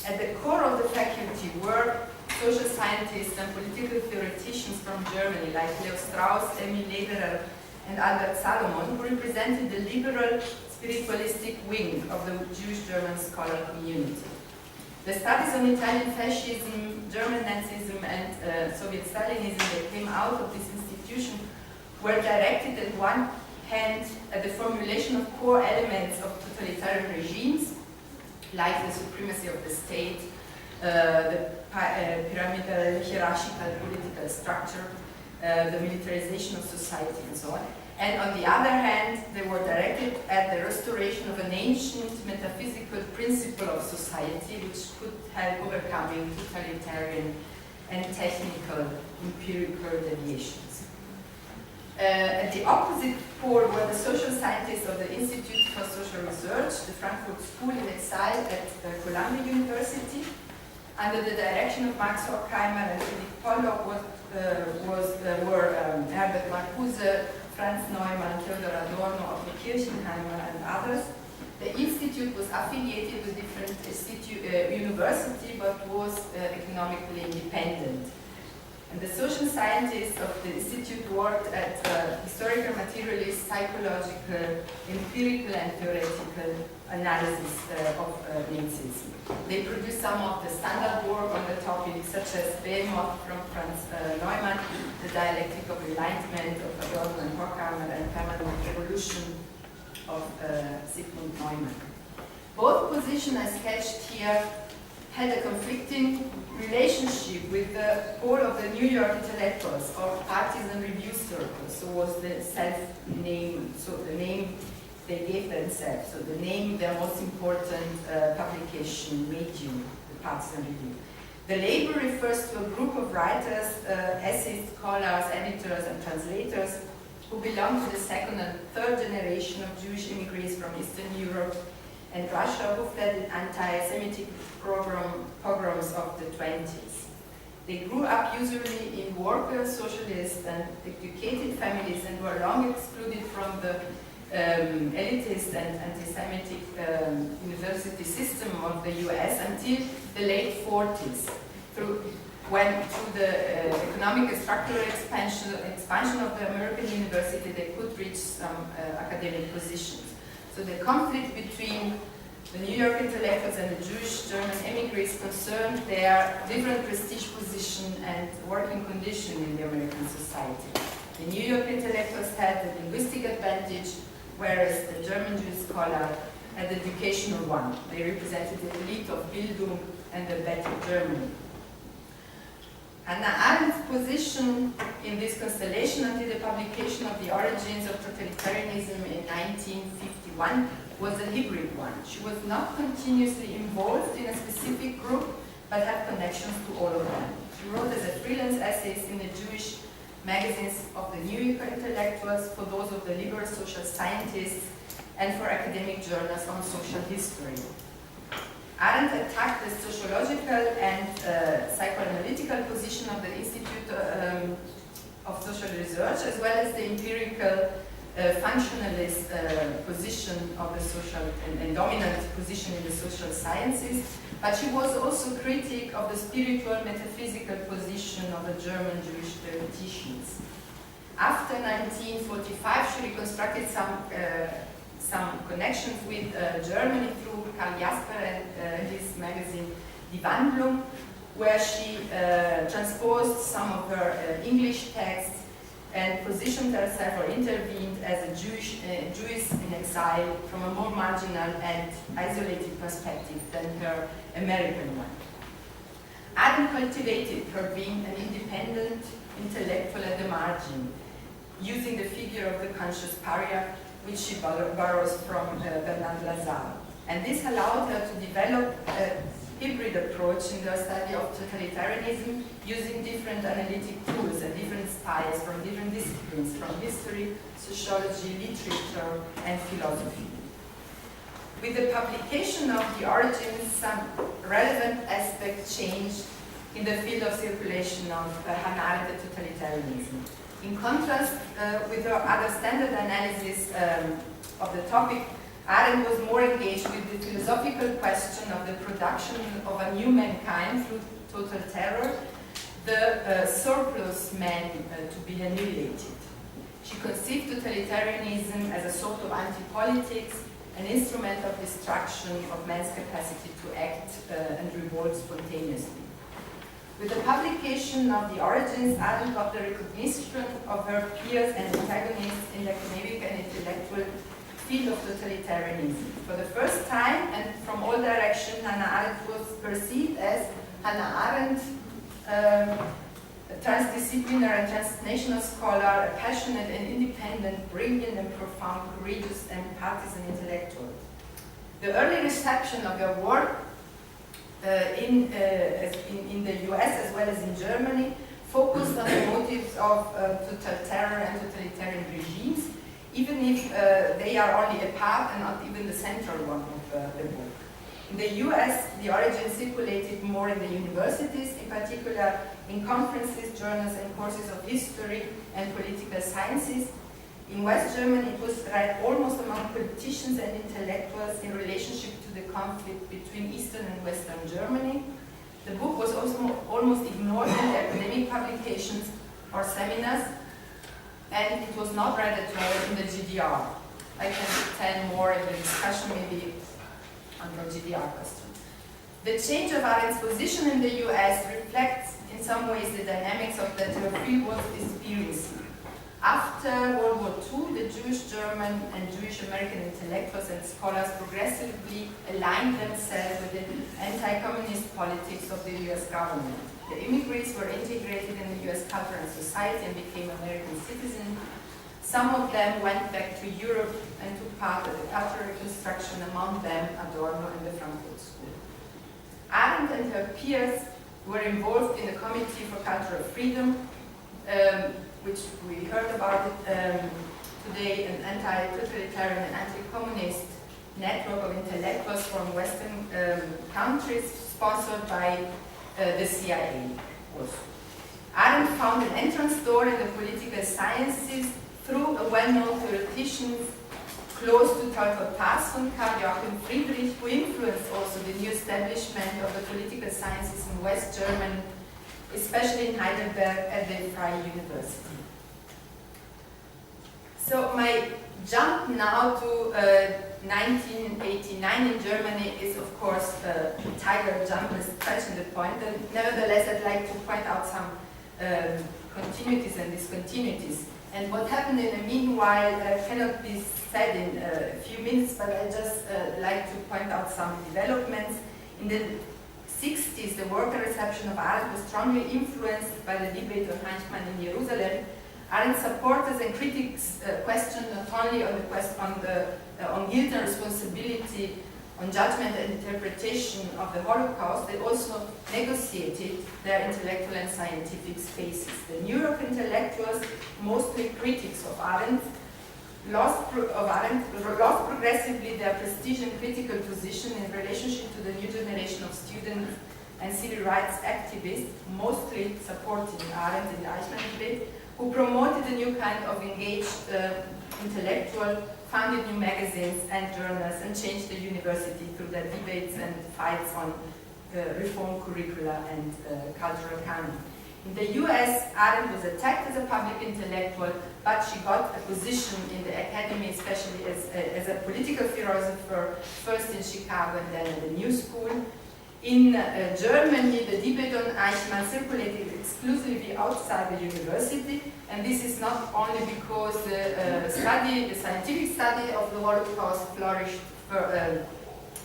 At the core of the faculty were social scientists and political theoreticians from Germany, like Leo Strauss, Emil Lederer, and Albert Salomon, who represented the liberal spiritualistic wing of the Jewish German scholar community. The studies on Italian fascism, German Nazism, and Soviet Stalinism that came out of this institution were directed at one hand at the formulation of core elements of totalitarian regimes, like the supremacy of the state, the pyramidal hierarchical political structure, the militarization of society, and so on. And on the other hand, they were directed at the restoration of an ancient metaphysical principle of society which could help overcoming totalitarian and technical empirical deviations. At the opposite pole were the social scientists of the Institute for Social Research, the Frankfurt School in exile at Columbia University. Under the direction of Max Horkheimer and Philipp Pollock were Herbert Marcuse, Franz Neumann, Theodor Adorno, Otto Kirchenheimer, and others. The institute was affiliated with different universities but was economically independent. And the social scientists of the institute worked at historical, materialist, psychological, empirical, and theoretical analysis of Nazism. They produced some of the standard work on the topic, such as Behemoth from Franz Neumann, The Dialectic of Enlightenment of Adorno and Horkheimer, and Permanent Revolution of Sigmund Neumann. Both positions I sketched here had a conflicting relationship with the whole of the New York intellectuals or partisan review circles. So was the self-name, so the name they gave themselves, so the name, their most important publication, medium, the partisan review. The label refers to a group of writers, essayists, scholars, editors, and translators who belong to the second and third generation of Jewish immigrants from Eastern Europe and Russia who fled the anti-Semitic pogroms of the 20s. They grew up usually in worker, socialist, and educated families and were long excluded from the elitist and anti-Semitic university system of the US until the late 40s, through the economic and structural expansion of the American university, they could reach some academic positions. So the conflict between the New York intellectuals and the Jewish German emigres concerned their different prestige position and working condition in the American society. The New York intellectuals had the linguistic advantage, whereas the German Jewish scholar had the educational one. They represented the elite of Bildung and the better Germany. Hannah Arendt's position in this constellation until the publication of The Origins of Totalitarianism in 1951 was a hybrid one. She was not continuously involved in a specific group, but had connections to all of them. She wrote as a freelance essayist in the Jewish magazines of the New York intellectuals, for those of the liberal social scientists, and for academic journals on social history. Arendt attacked the sociological and psychoanalytical position of the Institute of Social Research, as well as the empirical functionalist position of the social and dominant position in the social sciences, but she was also critic of the spiritual metaphysical position of the German Jewish theoreticians. After 1945, she reconstructed some connections with Germany through Karl Jasper and his magazine Die Wandlung, where she transposed some of her English texts and positioned herself or intervened as a Jewish in exile from a more marginal and isolated perspective than her American one. Arendt cultivated her being an independent intellectual at the margin, using the figure of the conscious pariah, which she borrows from Bernard Lazare. And this allowed her to develop a hybrid approach in the study of totalitarianism, using different analytic tools and different styles from different disciplines, from history, sociology, literature, and philosophy. With the publication of The Origins, some relevant aspects changed in the field of circulation of Hannah Arendt and totalitarianism. In contrast with her other standard analysis of the topic, Arendt was more engaged with the philosophical question of the production of a new mankind through total terror, the surplus man to be annihilated. She conceived totalitarianism as a sort of anti-politics, an instrument of destruction of man's capacity to act and revolt spontaneously. With the publication of The Origins, Arendt got the recognition of her peers and antagonists in the academic and intellectual field of totalitarianism. For the first time, and from all directions, Hannah Arendt was perceived as Hannah Arendt, a transdisciplinary and transnational scholar, a passionate and independent, brilliant and profound, courageous and partisan intellectual. The early reception of her work in the US as well as in Germany focused on the motives of terror and totalitarian regimes, even if they are only a part and not even the central one of the book. In the US, The Origin circulated more in the universities, in particular in conferences, journals, and courses of history and political sciences. In West Germany, it was read almost among politicians and intellectuals in relationship to the conflict between Eastern and Western Germany. The book was also almost ignored in the academic publications or seminars, and it was not read at all in the GDR. I can tell more in the discussion maybe on the GDR question. The change of Arendt's position in the US reflects in some ways the dynamics of that her field was experiencing. After World War II, the Jewish German and Jewish American intellectuals and scholars progressively aligned themselves with the anti-communist politics of the US government. The immigrants were integrated in the US culture and society and became American citizens. Some of them went back to Europe and took part in the cultural reconstruction, among them Adorno and the Frankfurt School. Arendt and her peers were involved in the Committee for Cultural Freedom, which we heard about today, an anti-totalitarian and anti-communist network of intellectuals from Western countries, sponsored by the CIA also. Arendt found an entrance door in the political sciences through a well-known theoretician close to Tolkot Tarson, Karl Joachim Friedrich, who influenced also the new establishment of the political sciences in West Germany, especially in Heidelberg at the Freie University. So my jump now to 1989 in Germany is of course a tiger jump, stretching the point, and nevertheless I'd like to point out some continuities and discontinuities. And what happened in the meanwhile cannot be said in a few minutes, but I just like to point out some developments. In the 60s, the worker reception of Arendt was strongly influenced by the debate on Eichmann in Jerusalem. Arendt supporters and critics questioned not only on guilt and responsibility, on judgment and interpretation of the Holocaust, they also negotiated their intellectual and scientific spaces. The New York intellectuals, mostly critics of Arendt, lost progressively their prestige and critical position in relationship to the new generation of students and civil rights activists, mostly supporting Arendt in the Eichmann debate, who promoted a new kind of engaged intellectual, founded new magazines and journals, and changed the university through their debates and fights on reform curricula and cultural canon. In the US, Arendt was attacked as a public intellectual, but she got a position in the academy, especially as a political philosopher, first in Chicago and then at the New School. In Germany, the debate on Eichmann circulated exclusively outside the university, and this is not only because the scientific study of the Holocaust flourished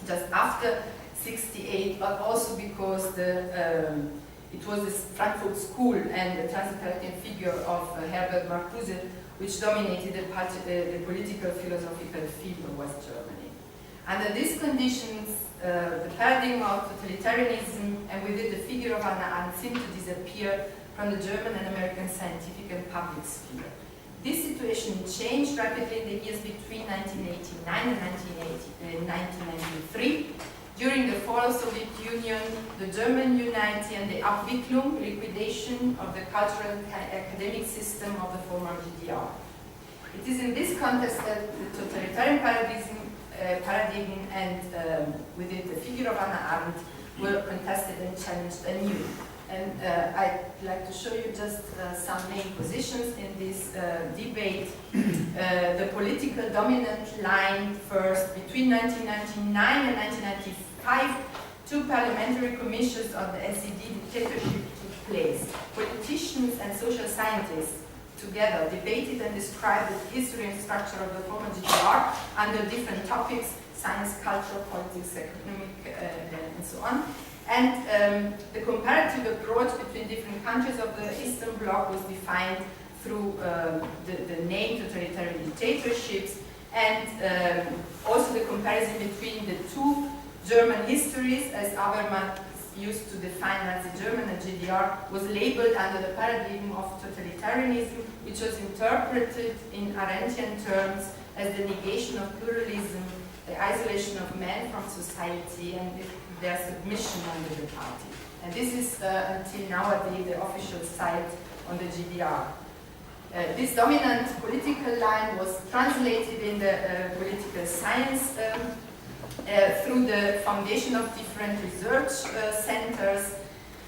just after '68, but also because it was the Frankfurt School and the transatlantic figure of Herbert Marcuse which dominated the political philosophical field of West Germany. Under these conditions, the paradigm of totalitarianism and with it the figure of Hannah Arendt seemed to disappear from the German and American scientific and public sphere. This situation changed rapidly in the years between 1989 and 1993. During the fall of the Soviet Union, the German unity and the Abwicklung, liquidation of the cultural and academic system of the former GDR. It is in this context that the totalitarian paradigm paradigm and with it the figure of Hannah Arendt were contested and challenged anew. And I'd like to show you just some main positions in this debate. The political dominant line first. Between 1999 and 1995, 2 parliamentary commissions on the SED dictatorship took place. Politicians and social scientists together debated and described the history and structure of the former GDR under different topics: science, culture, politics, economic, and so on. And the comparative approach between different countries of the Eastern Bloc was defined through the name totalitarian dictatorships, and also the comparison between the 2 German histories, as Habermas used to define Nazi German and GDR, was labeled under the paradigm of totalitarianism, which was interpreted in Arendtian terms as the negation of pluralism, the isolation of men from society, and their submission under the party. And this is until nowadays the official site on the GDR. This dominant political line was translated in the political science through the foundation of different research centers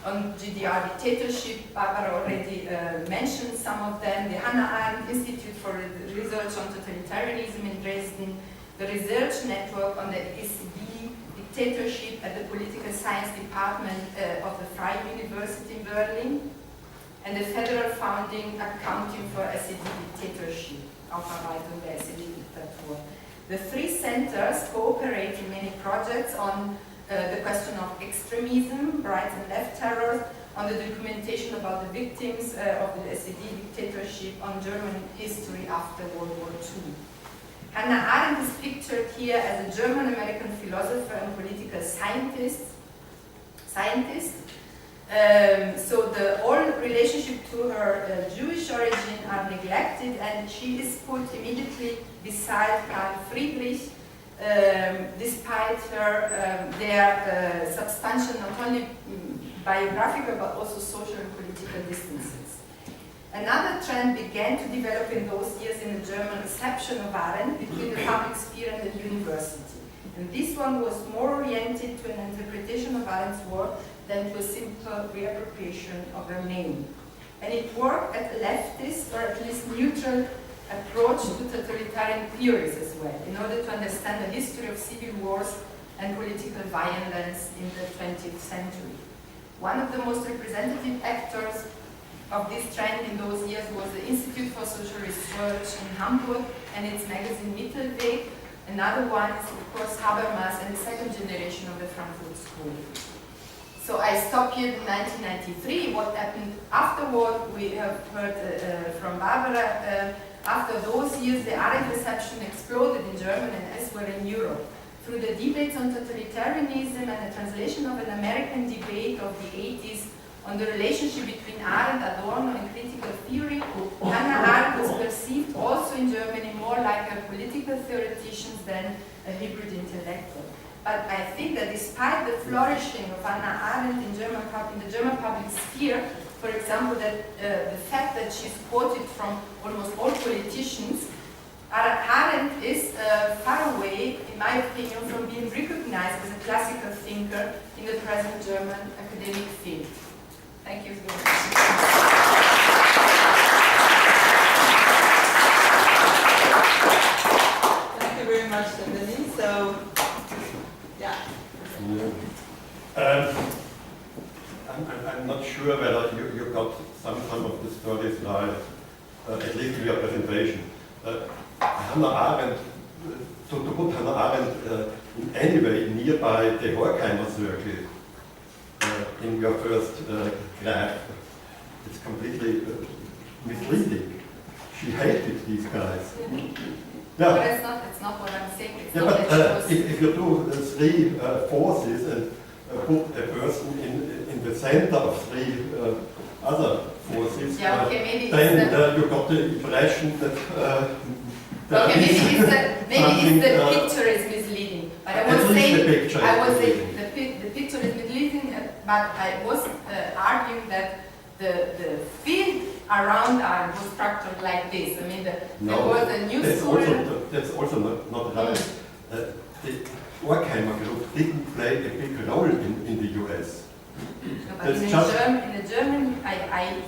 on GDR dictatorship. Barbara already mentioned some of them. The Hannah Arendt Institute for Research on Totalitarianism in Dresden, the research network on the SED dictatorship at the Political Science Department of the Freie University in Berlin, and the Federal Founding Accounting for SED Dictatorship, Aufarbeitung der SED-Diktatur. The 3 centers cooperate in many projects on the question of extremism, right and left terror, on the documentation about the victims of the SED dictatorship, on German history after World War II. Hannah Arendt is pictured here as a German-American philosopher and political scientist. So the all relationship to her Jewish origin are neglected, and she is put immediately beside Karl Friedrich, despite their substantial, not only biographical, but also social and political distances. Another trend began to develop in those years in the German reception of Arendt between the public sphere and the university. And this one was more oriented to an interpretation of Arendt's work than to a simple reappropriation of her name. And it worked at a leftist, or at least neutral, approach to totalitarian theories as well, in order to understand the history of civil wars and political violence in the 20th century. One of the most representative actors of this trend in those years was the Institute for Social Research in Hamburg and its magazine Mittelweg. Another one is, of course, Habermas and the second generation of the Frankfurt School. So I stop here in 1993. What happened afterward, we have heard from Barbara. After those years, the Arendt reception exploded in Germany and elsewhere in Europe. Through the debates on totalitarianism and the translation of an American debate of the 80s on the relationship between Arendt, Adorno, and critical theory, Hannah Arendt was perceived also in Germany more like a political theoretician than a hybrid intellectual. But I think that despite the flourishing of Hannah Arendt in the German public sphere, for example, that the fact that she's quoted from almost all politicians, Arendt is far away, in my opinion, from being recognized as a classical thinker in the present German academic field. Thank you very much. Thank you very much, Stephanie. So, yeah. I'm not sure whether you got some of the stories right, at least in your presentation. Hannah Arendt, to put Hannah Arendt in any way nearby the Horkheimer circle in your first graph, it's completely misleading. She hated these guys. But it's not what I'm saying. It's yeah, not but if you do 3 forces and put a person in the center of 3 other forces, yeah, okay, maybe then you got the impression that okay, maybe the picture is misleading. But I was saying the picture is misleading, but I was arguing that the field around Arendt was structured like this. I mean, there was a new school. That's also not right. the Horkheimer group didn't play a big role in the US. No, but That's in just- a German, I'm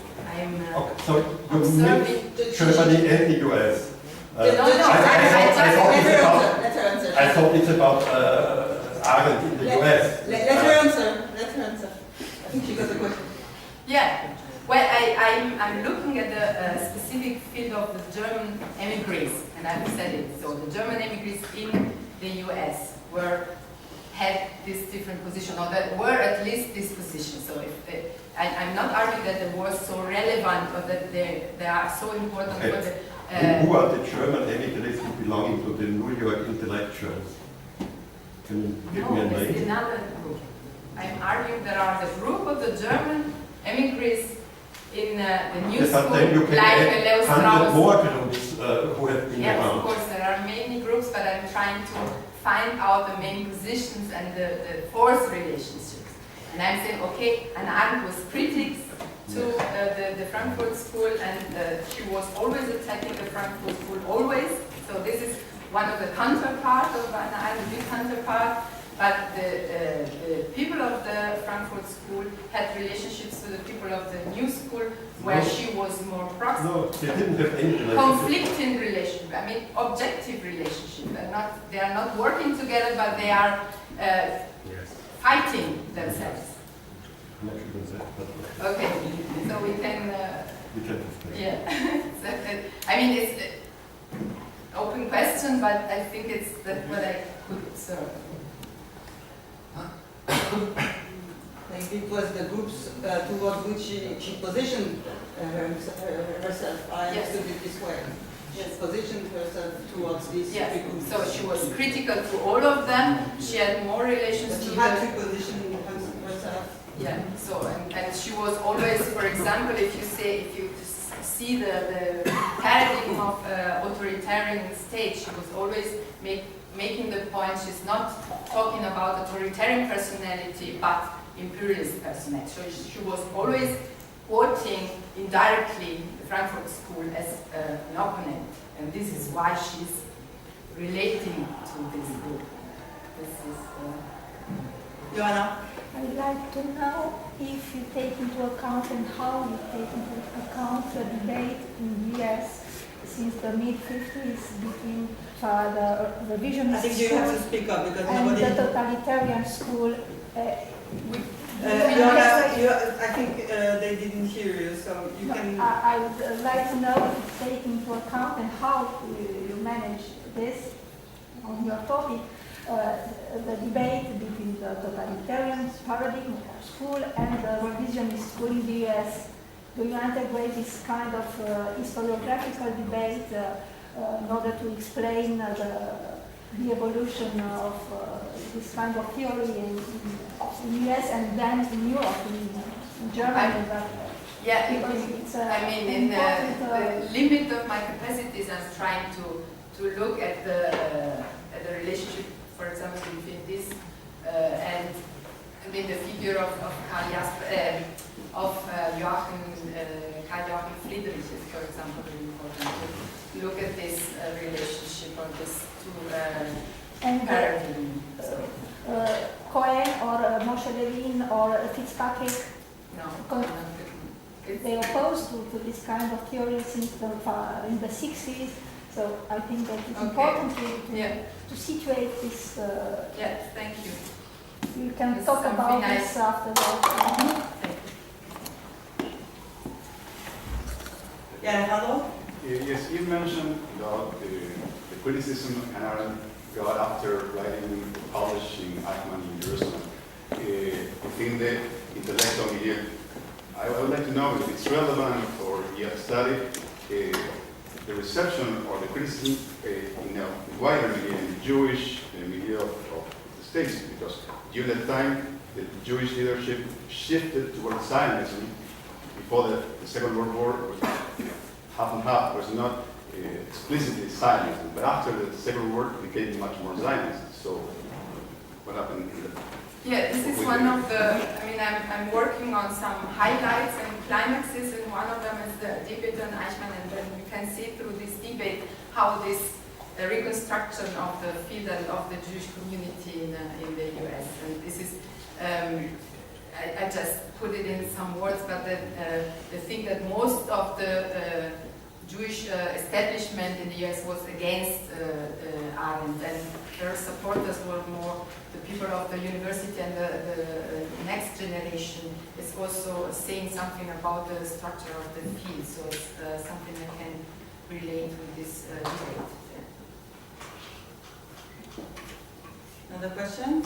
Okay, so you observing. mix Germany and the US. No, I thought it's about Ireland in the US. Let her answer. Let her answer. I think she got the question. Yeah. Well, I'm looking at the specific field of the German emigres, and I've said it. So the German emigres in the US had this different position, or that were at least this position. So I'm not arguing that the war is so relevant, or that they are so important for the. Who are the German emigres belonging to the New York intellectuals? Can you give me a No, there's name? another group. I'm arguing there are the group of the German emigres in the new Yes, but school, then you like can Leo add 100 Strauss. more groups who have been Yes, of around. course, there are many groups, but I'm trying to find out the main positions and the force relationships. And I'm saying, okay, Anna was critics to the Frankfurt School, and she was always attacking the Frankfurt School, always. So this is one of the counterpart of Anna Arendt, the big counterpart. But the people of the Frankfurt School had relationships to the people of the new school, where she was more proximate. No, they didn't have any relationship. Conflicting relationship, I mean objective relationship. They are not working together, but they are fighting themselves. I'm not sure what's that, but Okay, so we can, we can discuss. yeah. I mean, it's open question, but I think it's what I could observe. Like it was the groups towards which she positioned herself. I Yes. understood it this way. She positioned herself towards these three Yes, groups. so she was critical to all of them. She had more relations But to she had the to position herself. Yeah, so, and she was always, for example, if you see the paradigm of authoritarian state, she was always making the point, she's not talking about authoritarian personality, but imperialist personality. So she was always quoting indirectly the Frankfurt School as an opponent, and this is why she's relating to this group. This is, Joanna? I would like to know if you take into account and how you take into account the debate in the US since the mid-50s between the revisionist I think you have to school speak up because and nobody. the totalitarian school. Joanna, I think they didn't hear you, so you can. I would like to know if you take into account and how you manage this on your topic. The debate between the totalitarian paradigm of school and the revisionist school in the US. Do you integrate this kind of historiographical debate in order to explain the evolution of this kind of theory in the US and then in Europe, in Germany? yeah, Because it's I mean, in important, the limit of my capacities, I'm trying to look at the relationship, for example, between this and in the figure of Karl Jasper, of Karl Joachim Friedrich is, for example, really important to look at this relationship or this two paradigms. Cohen or Moshe Levin or Fitzpatrick, No, they opposed to this kind of theory since in the 60s. So I think that it's Okay. important yeah, to situate this. yeah, thank you. We can This is talk about something this afterwards. Yeah, hello? Yes, you mentioned about the criticism Arendt got after writing, publishing Eichmann in Jerusalem. Within the intellectual milieu, I would like to know if it's relevant or you have studied the reception or the criticism in a wider milieu, in the Jewish milieu of the States, because during that time, the Jewish leadership shifted towards Zionism. Before the Second World War, it was half and half, it was not explicitly Zionism, but after the Second World War, it became much more Zionist. So, what happened in the Yeah, this is one of the, I mean, I'm working on some highlights and climaxes, and one of them is the debate on Eichmann, and then you can see through this debate how this a reconstruction of the field and of the Jewish community in the US. And this is, I just put it in some words, but the thing that most of the Jewish establishment in the US was against Arendt, and her supporters were more the people of the university, and the next generation is also saying something about the structure of the field, so it's something that can relate with this debate. Another question?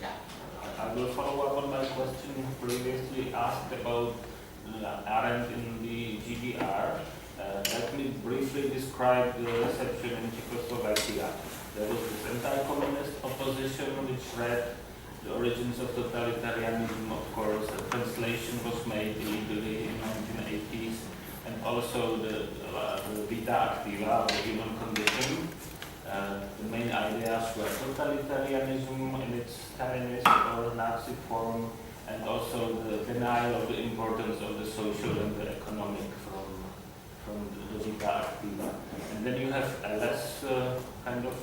Yeah. I will follow up on my question previously asked about Arendt in the GDR. Let me briefly describe the reception in Czechoslovakia. There was this anti-communist opposition which read The Origins of Totalitarianism, of course. A translation was made illegally in 1980s, and also the Vita Activa, the human condition. The main ideas were totalitarianism in its Stalinist or Nazi form, and also the denial of the importance of the social and the economic from the Vita Activa. And then you have a less kind of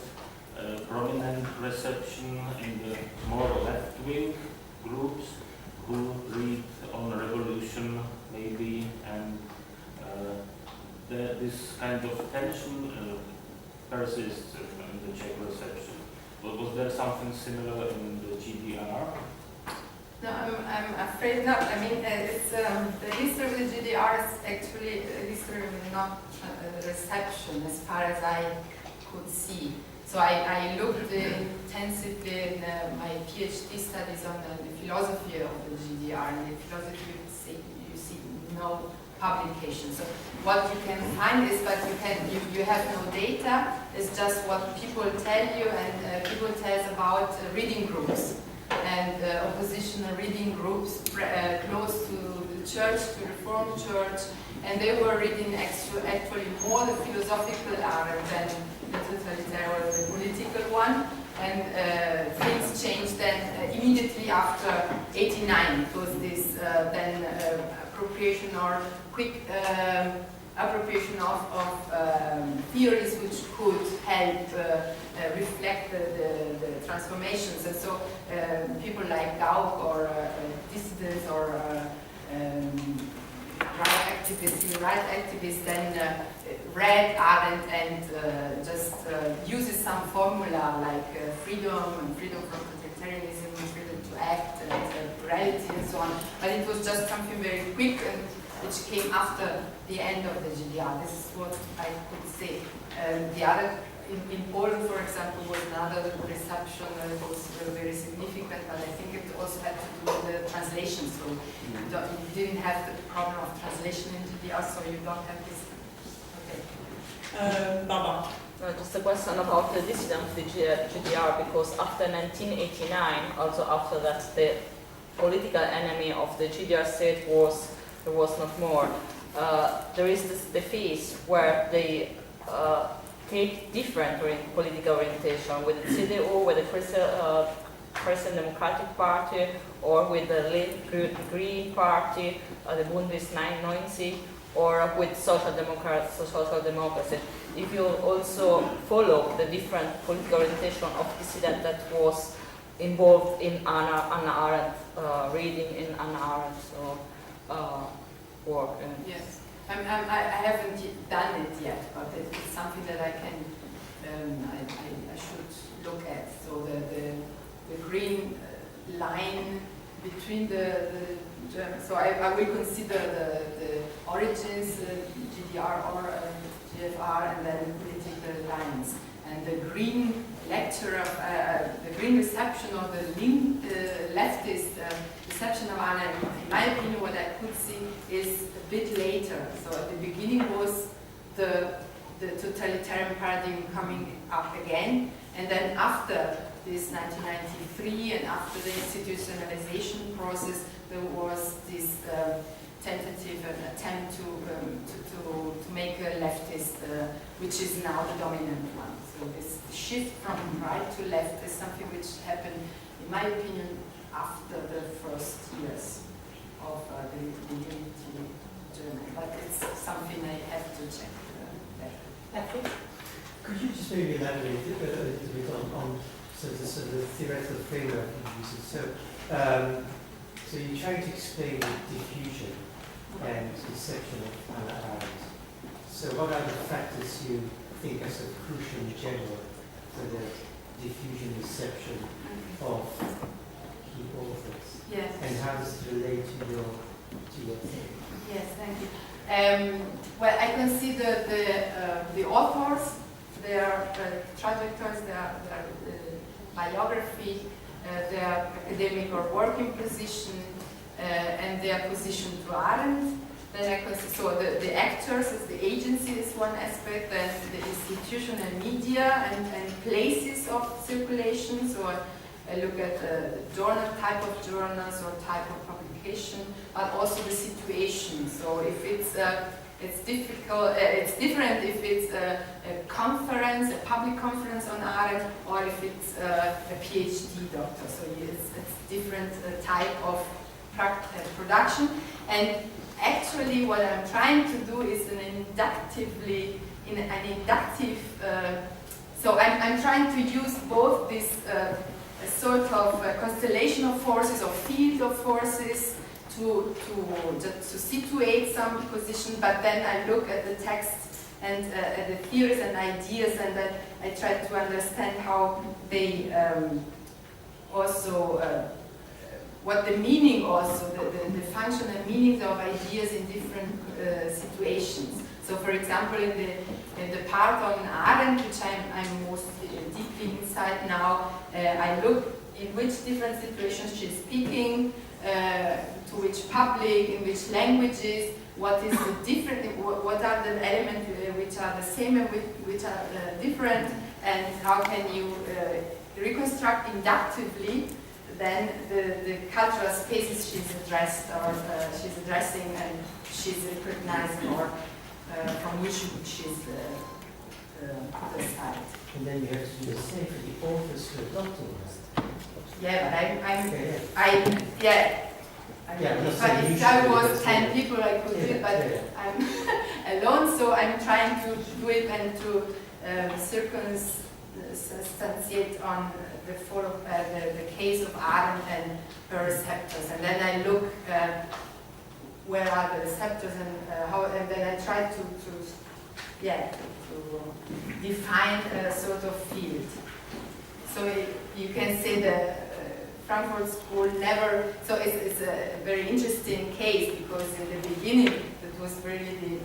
prominent reception in the more left-wing groups who read on revolution maybe, and this kind of tension persists in the Czech reception. But was there something similar in the GDR? No, I'm afraid not. I mean, it's the history of the GDR is actually a history of not reception, as far as I could see. So I looked intensively in my PhD studies on the philosophy of the GDR, and the philosophy you see no publication. So what you can find is, but you have no data. It's just what people tell you, and people tell us about reading groups and oppositional reading groups close to the church, to the Reformed Church, and they were reading actually more the philosophical Arendt than the totalitarian or the political one. And things changed then immediately after '89. It was this then appropriation or quick appropriation of theories which could help reflect the transformations. And so people like Gauck or dissidents or right activists then read Arendt and just uses some formula like freedom from totalitarianism, freedom to act, and plurality and so on. But it was just something very quick and which came after the end of the GDR. This is what I could say. The other, in Poland, for example, was another reception that was very significant, but I think it also had to do with the translation. So you didn't have the problem of translation in GDR, so you don't have this. Okay. Baba. Just a question about the dissident of the GDR, because after 1989, also after that, the political enemy of the GDR state there was not more. There is the phase where they take different political orientation with the CDU, with the Christian Democratic Party, or with the Green Party, the Bundes 90, or with social democracy. If you also follow the different political orientation of dissident that was involved in Anna Arendt, reading in Anna Arendt's work. Yes, I haven't done it yet, but it's something that I can, I should look at. So the green line between the German, so I will consider the origins, GDR or GFR, and then political lines. And the green lecture of, the green reception of the leftist reception of Anna, in my opinion, what I could see is a bit later. So at the beginning was the totalitarian paradigm coming up again, and then after this 1993 and after the institutionalization process, there was this tentative attempt to make a leftist, which is now the dominant one. So this shift from right to left is something which happened, in my opinion, after the first years of the unity Germany. But it's something I have to check. Could you just maybe elaborate a little bit on sort of the theoretical framework you're using? So you're trying to explain diffusion and reception of Hannah Arendt. So what are the factors you think are sort of crucial in general for the diffusion reception of key authors? Yes. And how does it relate to your thing? Yes, thank you. Well, I consider the authors, their trajectories, their biography, their academic or working position, and their position to Arendt. Then I consider, so the actors as the agency is one aspect, then the institution and media and places of circulation. So I look at journal, type of journals or type of publication, but also the situation. So if it's difficult, it's different if it's a conference, a public conference on Arendt, or if it's a PhD doctor. So it's different type of production. And actually, what I'm trying to do is an inductive. So I'm trying to use both this sort of constellation of forces or field of forces to situate some position, but then I look at the text and at the theories and ideas, and then I try to understand how they also what the meaning also, the function and meanings of ideas in different situations. So, for example, in the part on Arendt, which I'm most deeply inside now, I look in which different situations she's speaking, to which public, in which languages, what is the different, what are the elements which are the same and which are different, and how can you reconstruct inductively then the cultural spaces she's addressed or she's addressing and she's recognizing or from which she's put aside. And then you have to do the same for the authors who are adopting this. Yeah, but if I was 10 people, I could do it, but I'm alone, so I'm trying to do it and to circumstantiate on the case of Arendt and her receptors, and then I look where are the receptors and how, and then I try to define a sort of field. So you can say the Frankfurt School never. So it's a very interesting case because in the beginning it was really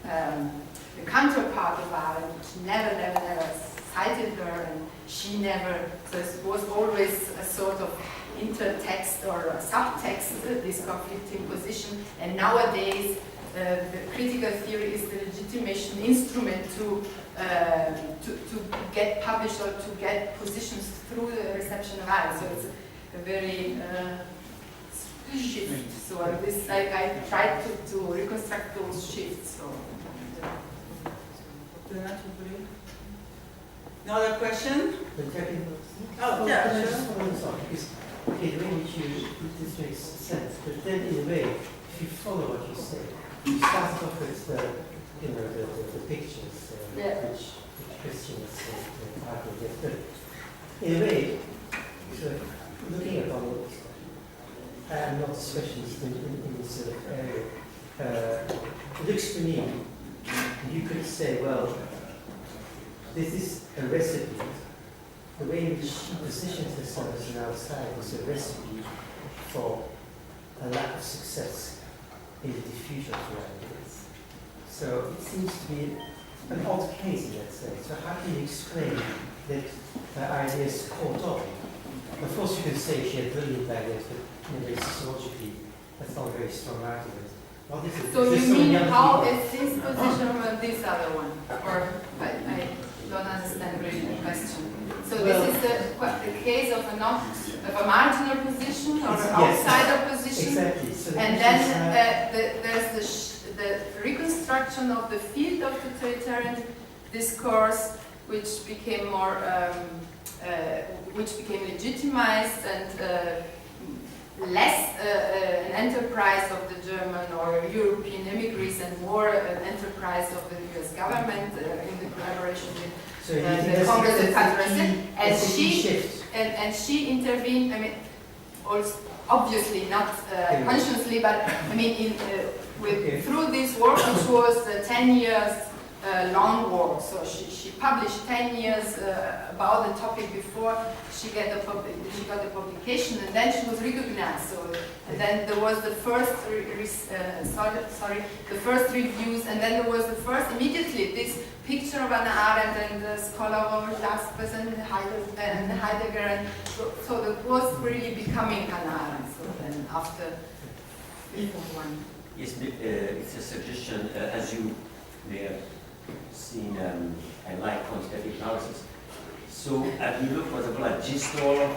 the counterpart of Arendt, which never cited her, and she never. So it was always a sort of intertext or a subtext, this conflicting position. And nowadays, the critical theory is the legitimation instrument to get published or to get positions through the reception of Arendt. So it's a very shift. So I tried to reconstruct those shifts. So. Another question? Oh, yeah, sure. sure. Because, okay, the way which this makes sense, but then in a way, if you follow what you say, you start off with the pictures, which Christian is arguing with. But in a way, so looking at all of this, I am not a specialist in this sort of area. It looks to me, you could say, well, this is a recipe. The way in which she positions herself as an outsider is a recipe for a lack of success in the diffusion of her ideas. So it seems to be an odd case in that sense. So how can you explain that her ideas caught on? Of course you can say she had brilliant ideas, but sociologically that's not a very strong argument. What is it? So you mean how is this position or this other one? Or I don't understand really the question. So this is the case of a marginal position or an outsider position, exactly. So and then there's the reconstruction of the field of totalitarian discourse, which became more, which became legitimized and less an enterprise of the German or European immigrants and more an enterprise of the US government in the collaboration with So the Congress and Congress. And and she intervened, I mean, also, obviously not consciously, but I mean, through this work, which was 10 years long work. So she published 10 years about the topic before she got the publication, and then she was recognized. So and then there was the first the first reviews, and then there was the first immediately this picture of Hannah Arendt and the scholar of Jaspers and Heidegger, and so it was really becoming Hannah Arendt. So then after one. Yes, it's a suggestion, as you may have seen, I like quantitative analysis. So have you looked, for example, at Gistol,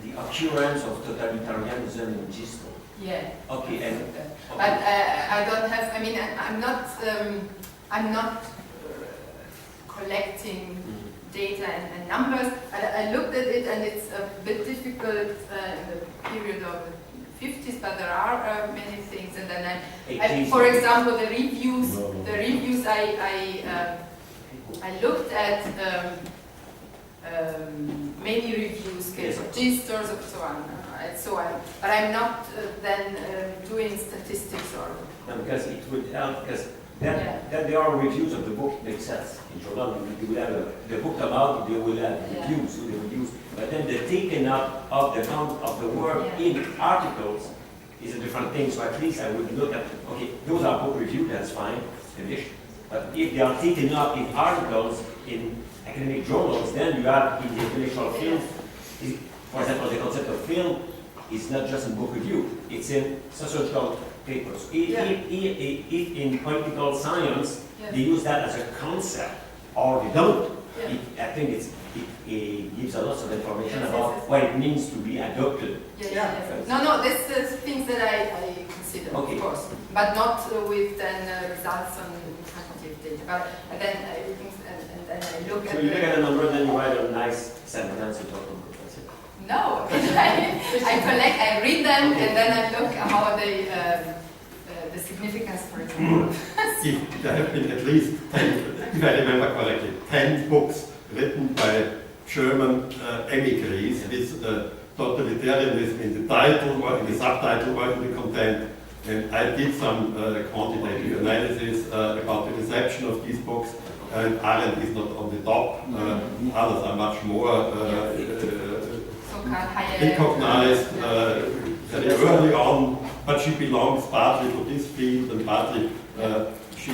the occurrence of totalitarianism in Gistol? Yeah. Okay, and but I don't have. I mean, I'm not collecting data and numbers. I looked at it, and it's a bit difficult in the period of the 50s, but there are many things. And then for example, the reviews. I looked at many reviews, registers, and so on. But I'm not then doing statistics or. No, because it would help, because that there are reviews of the book makes sense. In journal, you will have the book come out, they will have reviews, but then the taken up of the count of the work in articles is a different thing. So at least I would look at, okay, those are book reviews, that's fine, finished. But if they are taken up in articles in academic journals, then you have in the intellectual field, for example, the concept of film is not just in book review, it's in sociological papers. If in political science, they use that as a concept, or they don't, I think it gives a lot of information about what it means to be adopted. No, that's the things that I consider, of course, but not with then results on quantitative data. But then I look at. So you look at a number, then you write a nice sentence to talk about. No, I collect, I read them, and then I look how they, the significance, for example. There have been at least 10, if I remember correctly, 10 books written by German emigres with totalitarianism in the title or in the subtitle or in the content. And I did some quantitative analysis about the reception of these books, and Arendt is not on the top. Others are much more recognized very early on, but she belongs partly to this field and partly she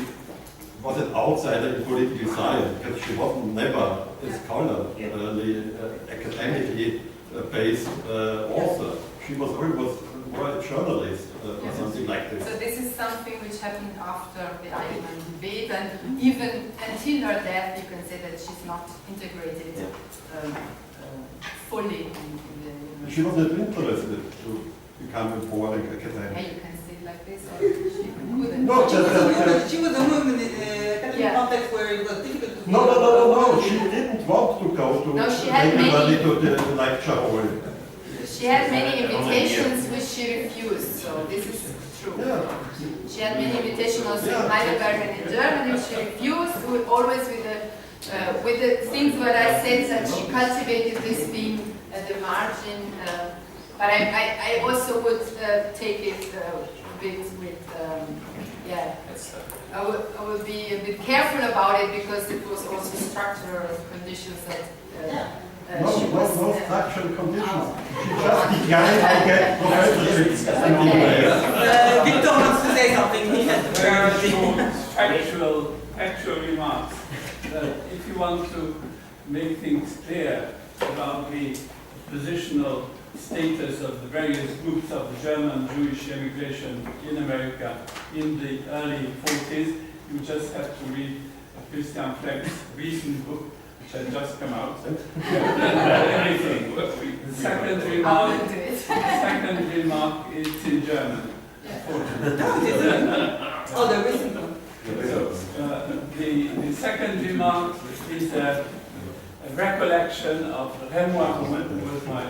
was an outsider in political science because she was never a scholarly, academically based author. She was always more a journalist or something like this. So this is something which happened after the Eichmann debate, and even until her death, you can say that she's not integrated fully in the. She was not interested to become a boring academic. Yeah, you can say it like this, or she wouldn't. No, She was a woman in a context where it was difficult to. No. She didn't want to go to regularly to the lecture hall. She had many invitations which she refused, so this is true. She had many invitations also in Heidelberg and in Germany which she refused, always with the things where I said that she cultivated this being at the margin. But I also would take it a bit with, I would be a bit careful about it because it was also structural conditions that No structural conditions. She just declined to get professorships. Victor wants to say something. He has Actual remarks. If you want to make things clear about the positional status of the various groups of the German Jewish immigration in America in the early 40s, you just have to read Christian Fleck's recent book, which had just come out. Everything. The second remark is in German. Oh, the recent one. The second remark is a recollection of Renoir, who was my my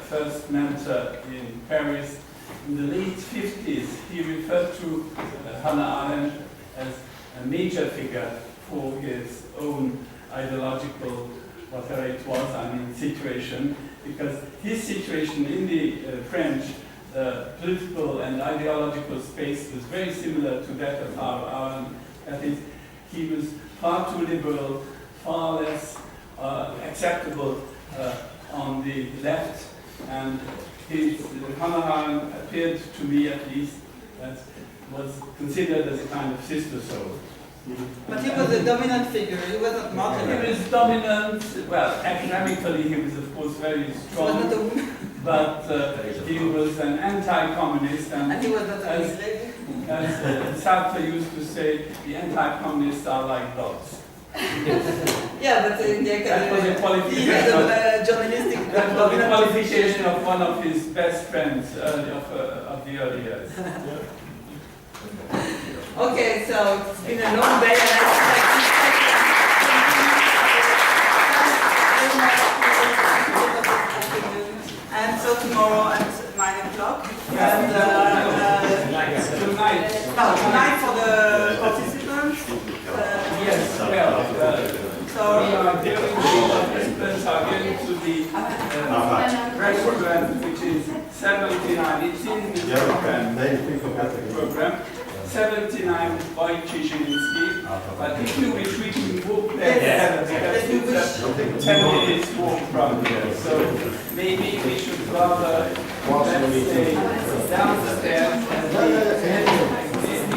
first mentor in Paris. In the late 50s, he referred to Hannah Arendt as a major figure for his own ideological, whatever it was, situation, because his situation in the French political and ideological space was very similar to that of Arendt. That is, he was far too liberal, far less acceptable on the left, and Hannah Arendt appeared to me, at least, as was considered as a kind of sister soul. But he was a dominant figure, he was not marginal. He was dominant, well, academically he was of course very strong, but he was an anti-communist, and he was not a as Sartre used to say, the anti-communists are like dogs. Yeah, but in the that was a qualification. He had a journalistic. That was a qualification of one of his best friends of the early years. Okay, so it's been a long day, and and so tomorrow at 9 o'clock. And tonight for the participants. Yes, so we are going to the restaurant, which is 79. It's in the program. 79 by Chizhinsky, but if you wish, we can walk there, because it's 10 minutes walk from here. So maybe we should rather, let's say, downstairs at the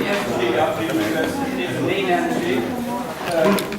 entry of the university, the main entry.